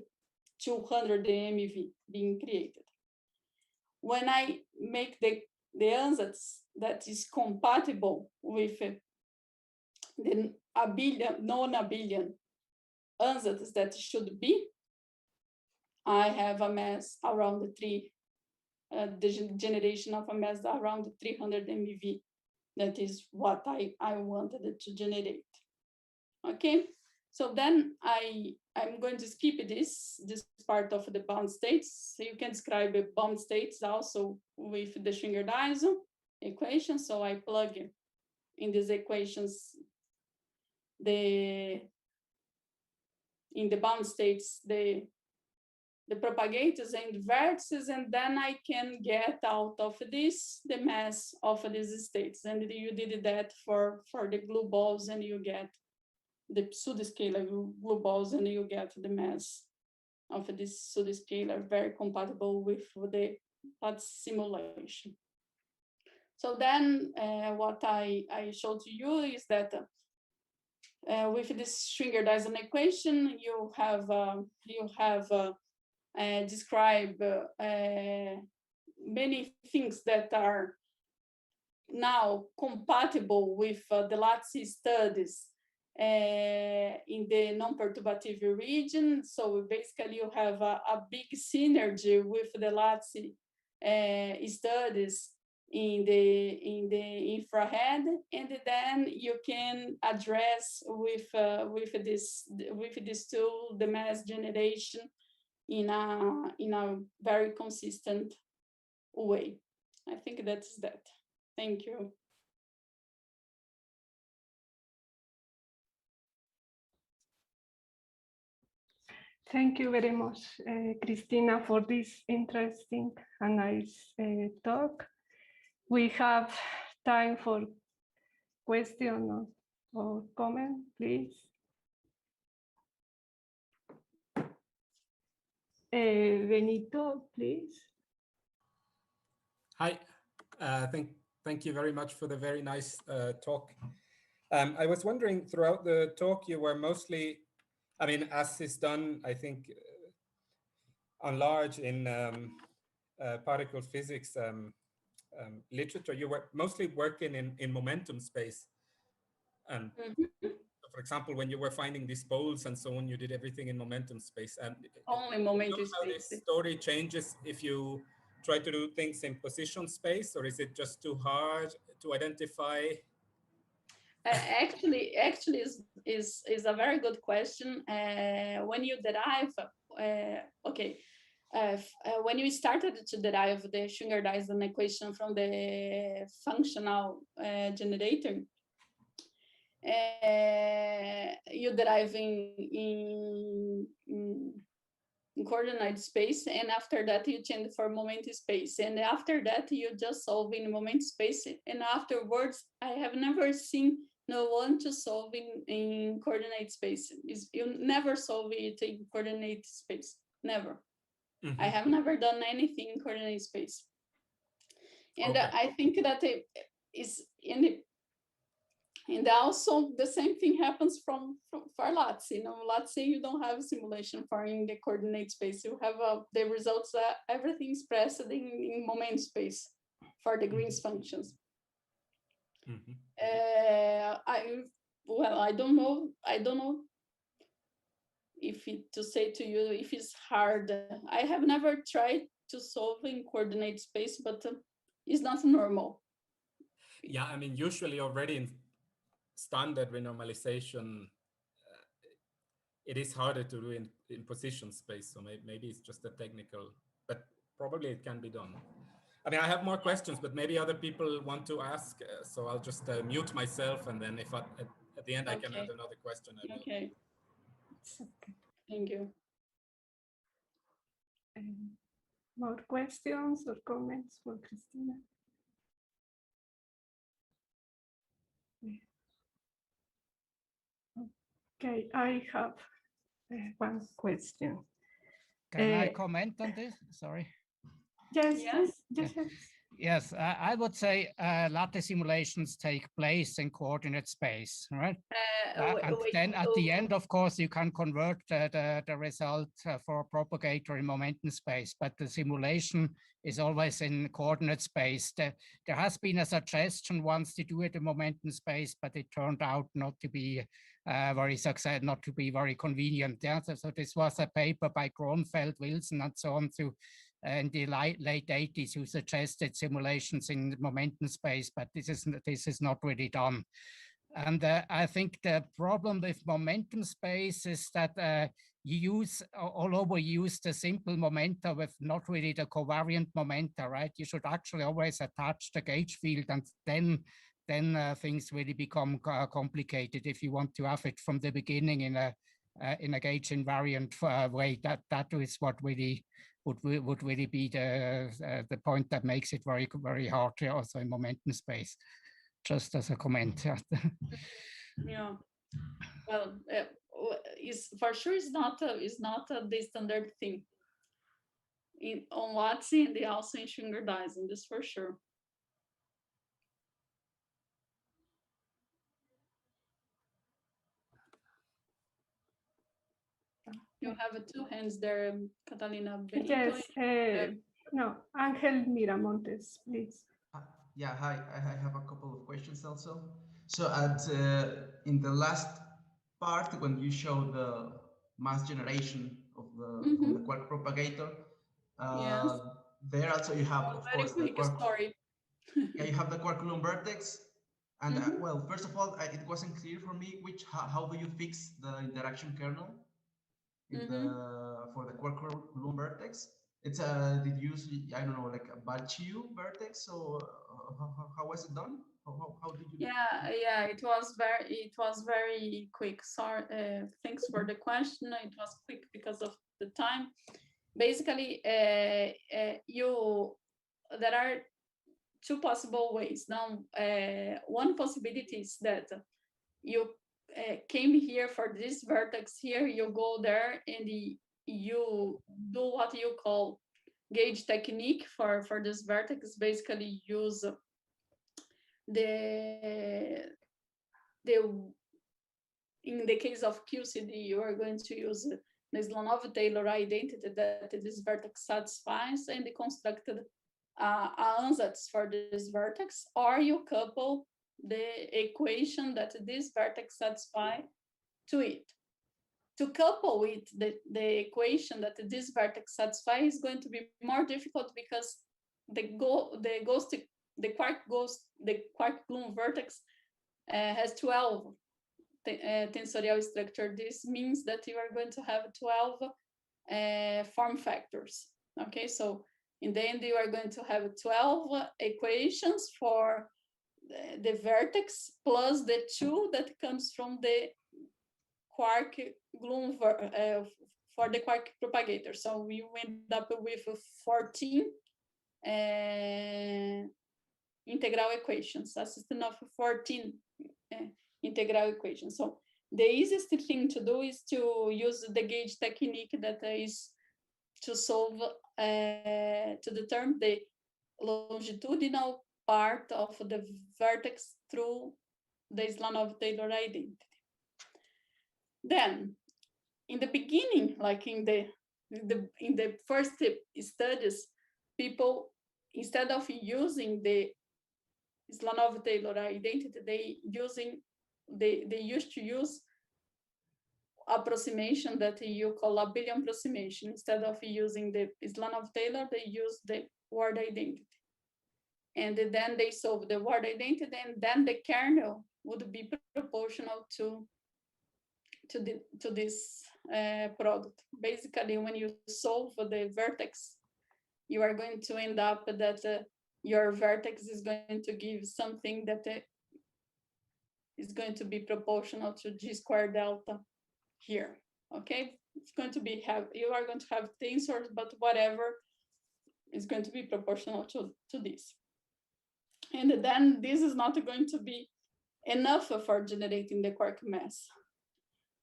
200 MeV being created. When I make the ansatz that is compatible with the non-abelian ansatz that should be, I have a mass around the generation of a mass around 300 MeV. That is what I wanted to generate. Okay, so then I'm going to skip this part of the bound states. So you can describe bound states also with the Schwinger-Dyson equation. So I plug in these equations in the bound states the propagators and vertices, and then I can get out of this the mass of these states. And you did that for the glue balls, and you get the pseudoscalar glue balls, and you get the mass of this pseudoscalar very compatible with the simulation. So then what I showed to you is that with this Schwinger-Dyson equation, you have describe many things that are now compatible with the lattice studies in the non-perturbative region. So basically you have a big synergy with the lattice studies in the infrared, and then you can address with this tool the mass generation in a very consistent way. I think that's that. Thank you. Thank you very much, Cristina, for this interesting and nice talk. We have time for question or comment, please. Benito, please. Hi, thank you very much for the very nice talk. I was wondering, throughout the talk, you were mostly, I mean, as is done, I think, on large in particle physics literature, you were mostly working in momentum space. And for example, when you were finding these poles and so on, you did everything in momentum space. And Only momentum how space. this story changes if you try to do things in position space, or is it just too hard to identify? Actually is a very good question. When you derive, when you started to derive the Schwinger-Dyson equation from the functional generator, you derive in coordinate space, and after that you change for moment space, and after that you just solve in moment space, and afterwards I have never seen no one to solve in coordinate space. You never solve it in coordinate space, never. I have never done anything in coordinate space, and I think that it is in the. And also the same thing happens for LATS. You know, let's say you don't have a simulation for in the coordinate space. You have the results, everything expressed in moment space for the Green's functions. I don't know if to say to you if it's hard. I have never tried to solve in coordinate space, but it's not normal. Yeah, I mean, usually already in standard renormalization, it is harder to do in position space. So maybe it's just a technical, but probably it can be done. I mean, I have more questions, but maybe other people want to ask. So I'll just mute myself, and then if at the end I can add another question, I will. Okay. Thank you. More questions or comments for Cristina? Okay, I have one question. Can I comment on this? Sorry. Yes. I would say lattice simulations take place in coordinate space, right? And then at the end, of course, you can convert the result for propagator in momentum space, but the simulation is always in coordinate space. There has been a suggestion once to do it in momentum space, but it turned out not to be very successful, not to be very convenient. Yeah? So this was a paper by Kronfeld, Wilson, and so on in the late 80s, who suggested simulations in momentum space, but this is not really done. And I think the problem with momentum space is that you use the simple momenta with not really the covariant momenta, right? You should actually always attach the gauge field, and then things really become complicated if you want to have it from the beginning in a gauge invariant way. That is what really would really be the point that makes it very, very hard also in momentum space. Just as a comment. Yeah. Well, for sure it's not the standard thing on Wataghin and also in Schwinger-Dyson, this for sure. You have two hands there, Catalina. Benito. Yes. No, Angel Miramontes, please. Yeah, hi. I have a couple of questions also. So in the last part, when you show the mass generation of the quark propagator, yes. there also you have, of course, the quark story. Yeah, you have the quark Coulomb vertex. And well, first of all, it wasn't clear for me how do you fix the interaction kernel for the quark Coulomb vertex? It's did you use, I don't know, like a Bachiu vertex, or how was it done? How did you? Yeah, it was very quick. Sorry, thanks for the question. It was quick because of the time. Basically, there are two possible ways. Now, one possibility is that you came here for this vertex here, you go there and you do what you call gauge technique for this vertex. Basically use the in the case of QCD, you are going to use the Slanov-Taylor identity that this vertex satisfies and constructed ansatz for this vertex, or you couple the equation that this vertex satisfies to it. To couple with the equation that this vertex satisfies is going to be more difficult because the quark gluon vertex has 12 tensorial structure. This means that you are going to have 12 form factors. Okay, so in the end, you are going to have 12 equations for the vertex plus the 2 that comes from the quark gluon for the quark propagator. So we end up with 14 integral equations, a system of 14 integral equations. So the easiest thing to do is to use the gauge technique that is to solve, to determine the longitudinal part of the vertex through the Slanov-Taylor identity. Then, in the beginning, like in the first studies, people, instead of using the Slanov-Taylor identity, they used to use approximation that you call abelian approximation. Instead of using the Slanov-Taylor, they use the word identity. And then they solve the word identity, and then the kernel would be proportional to this product. Basically, when you solve the vertex, you are going to end up that your vertex is going to give something that is going to be proportional to G squared delta here. Okay, it's going to be you are going to have tensors, but whatever is going to be proportional to this. And then this is not going to be enough for generating the quark mass.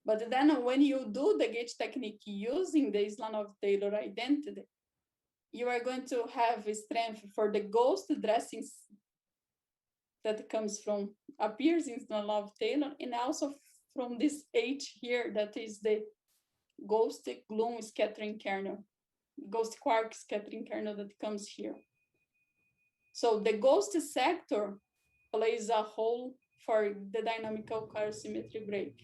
But then when you do the gauge technique using the Slanov-Taylor identity, you are going to have a strength for the ghost dressings that appears in Slanov-Taylor, and also from this H here, that is the ghost gluon scattering kernel, ghost quark scattering kernel that comes here. So the ghost sector plays a role for the dynamical chiarosymmetry break.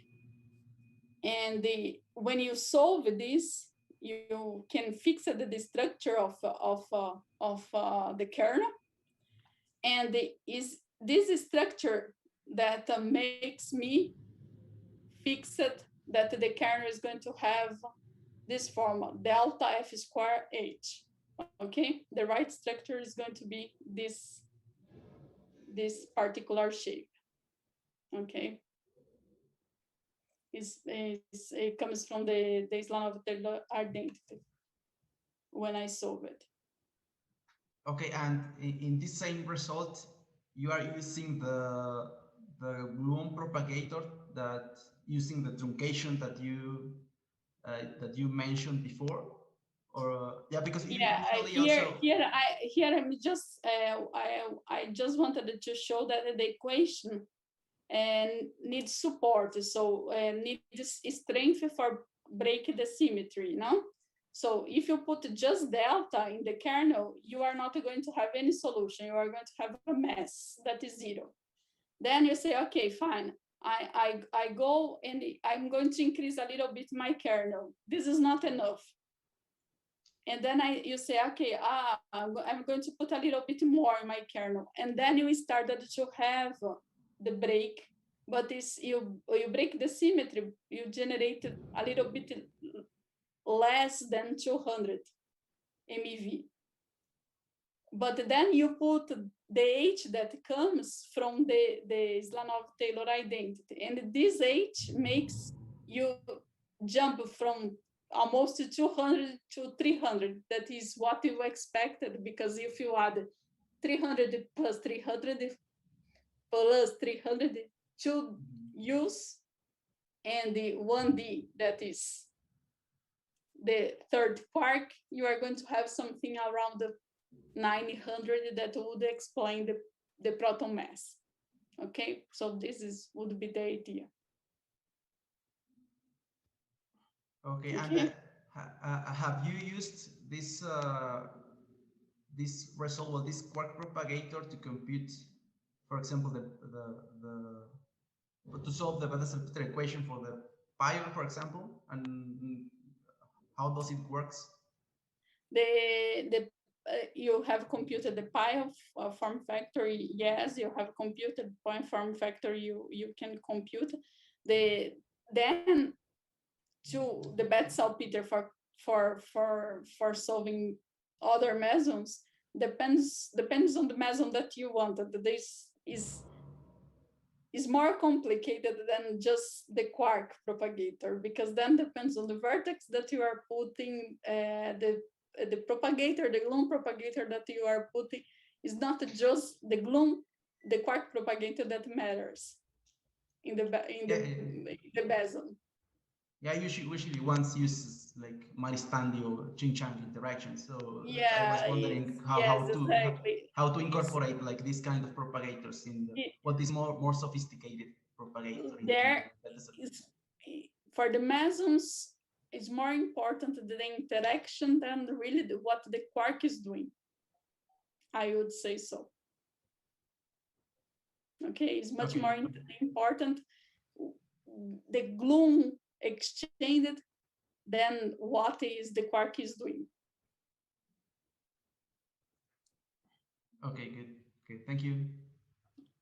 And when you solve this, you can fix the structure of the kernel, and this structure that makes me fix it, that the kernel is going to have this formula, delta F square H. Okay, the right structure is going to be this particular shape. Okay, it comes from the Slanov-Taylor identity when I solve it. Okay, and in this same result, you are using the gluon propagator that using the truncation that you mentioned before, or yeah, because here I'm just I just wanted to show that the equation needs support, so needs strength for break the symmetry, no? So if you put just delta in the kernel, you are not going to have any solution. You are going to have a mass that is 0. Then you say, okay, fine. I go and I'm going to increase a little bit my kernel. This is not enough. And then you say, okay, I'm going to put a little bit more in my kernel. And then you started to have the break, but you break the symmetry, you generate a little bit less than 200 MeV. But then you put the H that comes from the Slanov-Taylor identity. And this H makes you jump from almost 200 to 300. That is what you expected, because if you add 300 plus 300 plus 300, 2 U's and the 1D, that is the third quark, you are going to have something around the 900 that would explain the proton mass. Okay, so this would be the idea. Okay, and have you used this this result, well, this quark propagator to compute, for example, to solve the Wataghin equation for the pion, for example, and how does it works? You have computed the pion form factor. Yes, you have computed point form factor. You can compute then to the Betz-Salpeter for solving other mesons depends on the meson that you want. This is more complicated than just the quark propagator, because then depends on the vertex that you are putting. The propagator, the gloom propagator that you are putting is not just the gloom, the quark propagator that matters in the beson. Yeah, usually ones uses like Maristandi or Ching-Chang interaction. So yeah, I was wondering how to incorporate like this kind of propagators in what is more sophisticated propagator. There is, for the mesons, it's more important the interaction than really what the quark is doing. I would say so. Okay, it's much more important the gloom exchanged than what is the quark is doing. Okay, good. Okay, thank you.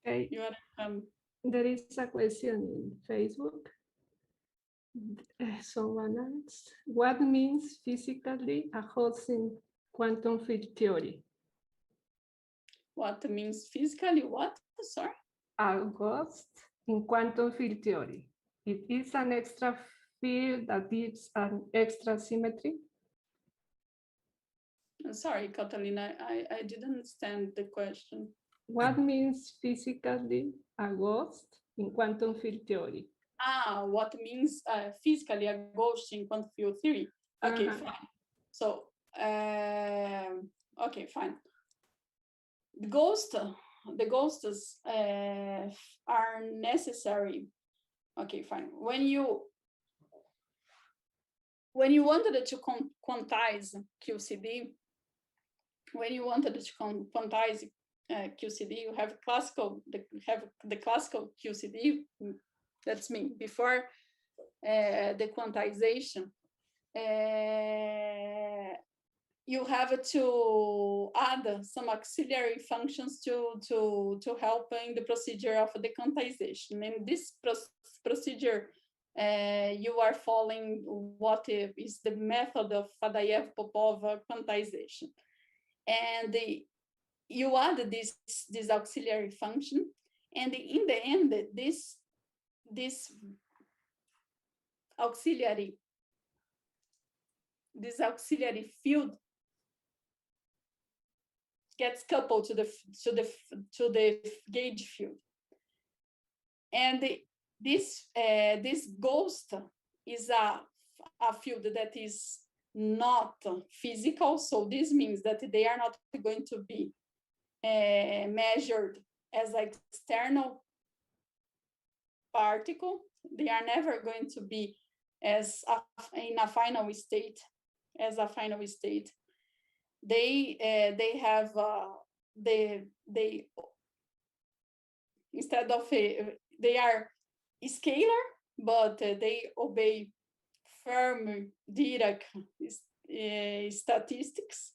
Okay. You are There is a question in Facebook. Someone asks, what means physically a host in quantum field theory? What means physically what? Sorry? A ghost in quantum field theory. It is an extra field that gives an extra symmetry. Sorry, Catalina, I didn't understand the question. What means physically a ghost in quantum field theory? What means physically a ghost in quantum field theory? Okay, fine. So, okay, fine. The ghosts are necessary. Okay, fine. When you wanted to quantize QCD, QCD, you have the classical QCD. That's me before the quantization. You have to add some auxiliary functions to help in the procedure of the quantization. In this procedure, you are following what is the method of Fadayev-Popov quantization. And you add this auxiliary function, and in the end, this auxiliary field gets coupled to the gauge field, and this ghost is a field that is not physical. So this means that they are not going to be measured as an external particle. They are never going to be in a final state as a final state. They have instead of they are scalar, but they obey Fermi-Dirac statistics,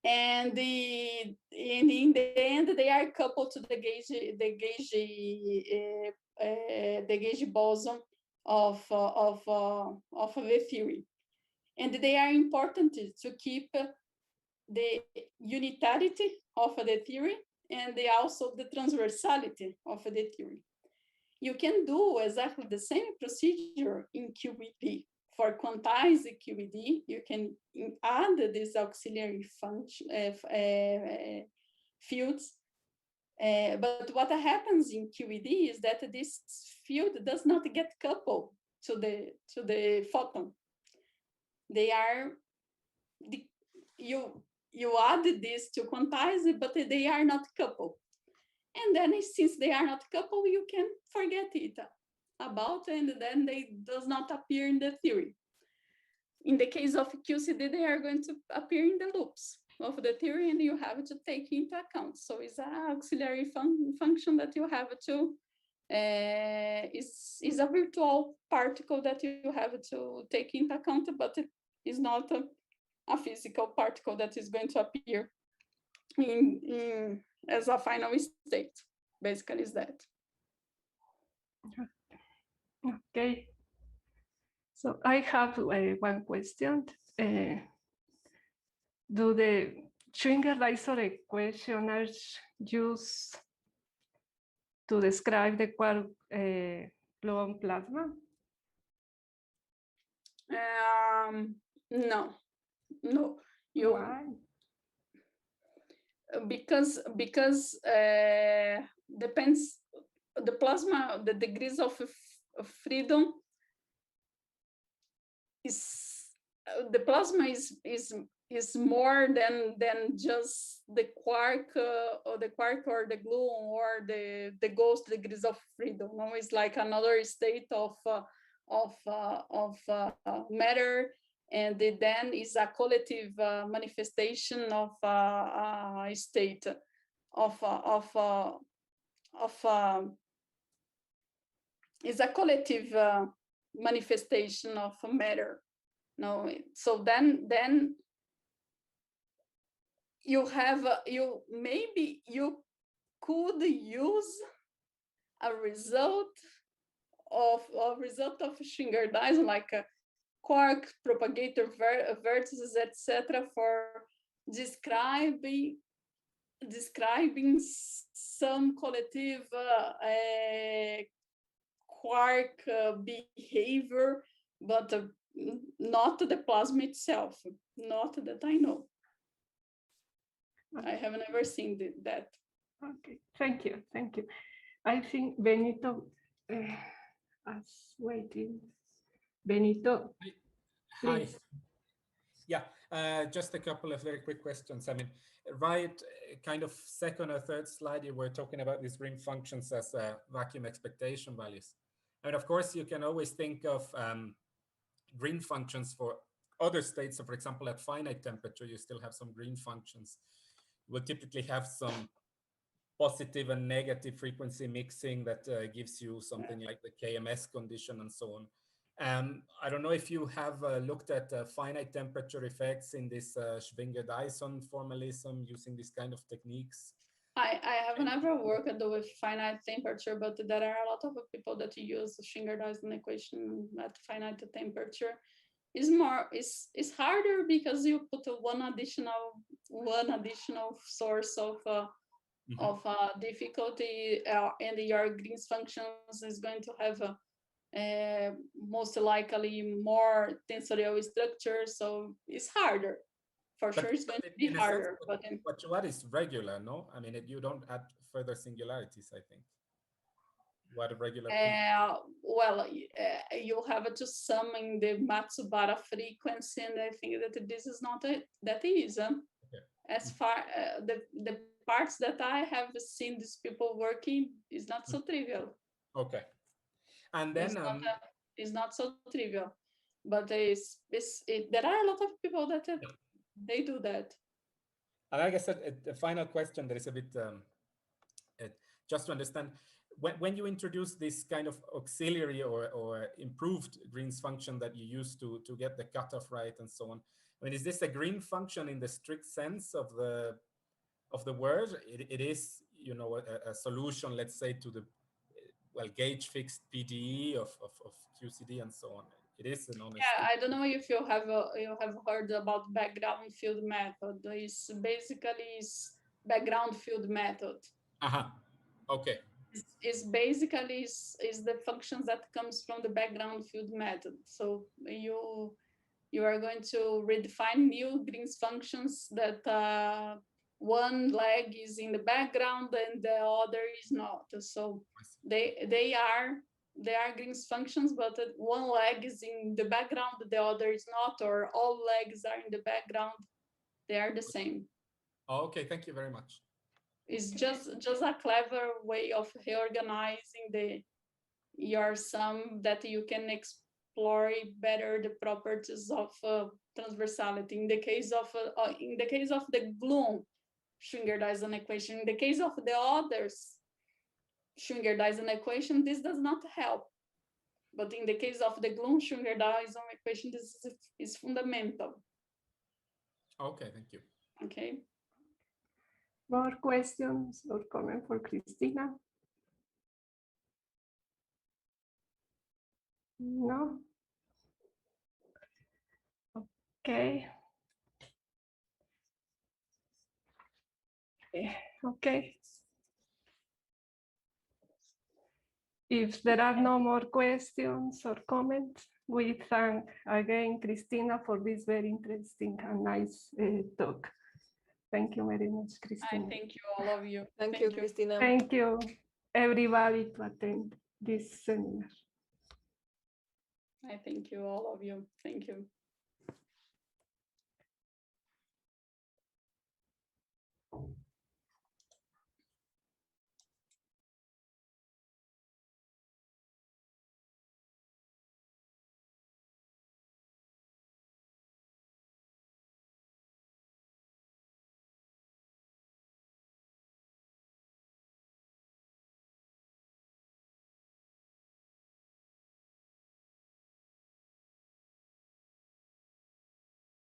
and in the end they are coupled to the gauge boson of the theory, and they are important to keep the unitarity of the theory and also the transversality of the theory. You can do exactly the same procedure in QED. For quantized QED, you can add these auxiliary function, fields. But what happens in QED is that this field does not get coupled to the photon. They are, you add this to quantize it, but they are not coupled. And then since they are not coupled, you can forget it about, and then they does not appear in the theory. In the case of QCD, they are going to appear in the loops of the theory, and you have to take into account. So it's an auxiliary function that you have to, is a virtual particle that you have to take into account, but it is not a physical particle that is going to appear in as a final state. Basically is that. Okay. So I have one question. Do the Schwinger-Dyson equations used to describe the quark gluon plasma? No. Why? Because depends the plasma, the degrees of freedom is the plasma is more than just the quark or the gluon or the ghost degrees of freedom. No, it's like another state of matter, and then is a collective manifestation of a state is a collective manifestation of matter. No, so then you have you could use a result of Schwinger-Dyson, like a quark propagator vertices, etc., for describing some collective quark behavior, but not the plasma itself, not that I know. I have never seen that. Okay, thank you. I think Benito is waiting. Benito, Hi. please. Yeah, just a couple of very quick questions. I mean, right, kind of second or third slide, you were talking about these green functions as vacuum expectation values. I mean, of course, you can always think of green functions for other states. So for example, at finite temperature, you still have some green functions. You will typically have some positive and negative frequency mixing that gives you something like the KMS condition and so on. I don't know if you have looked at finite temperature effects in this Schwinger-Dyson formalism using this kind of techniques. I have never worked with finite temperature, but there are a lot of people that use the Schwinger-Dyson equation at finite temperature. It's harder because you put one additional source of difficulty, and your Green's functions is going to have most likely more tensorial structure, so it's harder. For sure, it's going to be harder. But what you add is regular, no? I mean, you don't add further singularities, I think. What a regular. Well, you have to sum in the Matsubara frequency, and I think that this is not that easy. Okay. As far the parts that I have seen these people working is not so trivial. Okay, and then it's not so trivial, but there are a lot of people that they do that. And like I said, a final question that is a bit just to understand, when you introduce this kind of auxiliary or improved Green's function that you use to get the cutoff right and so on, I mean, is this a Green function in the strict sense of the word? It is, you know, a solution, let's say, to the gauge fixed PDE of QCD and so on. It is an honesty. Yeah, I don't know if you have heard about background field method. It's basically background field method. Okay. It's basically is the functions that comes from the background field method. So you are going to redefine new Green's functions that one leg is in the background and the other is not. So they are Green's functions, but one leg is in the background, the other is not, or all legs are in the background. They are the same. Oh, okay, thank you very much. It's just a clever way of reorganizing your sum that you can explore better the properties of transversality. In the case of the Bloom Schwinger-Dyson equation, in the case of the others Schwinger-Dyson equation, this does not help. But in the case of the Bloom Schwinger-Dyson equation, this is fundamental. Okay, thank you. Okay. More questions or comments for Cristina? No? Okay. Okay. If there are no more questions or comments, we thank again Cristina for this very interesting and nice talk. Thank you very much, Cristina. I thank you, all of you. Thank you, Cristina. Thank you, everybody, to attend this seminar. I thank you, all of you. Thank you.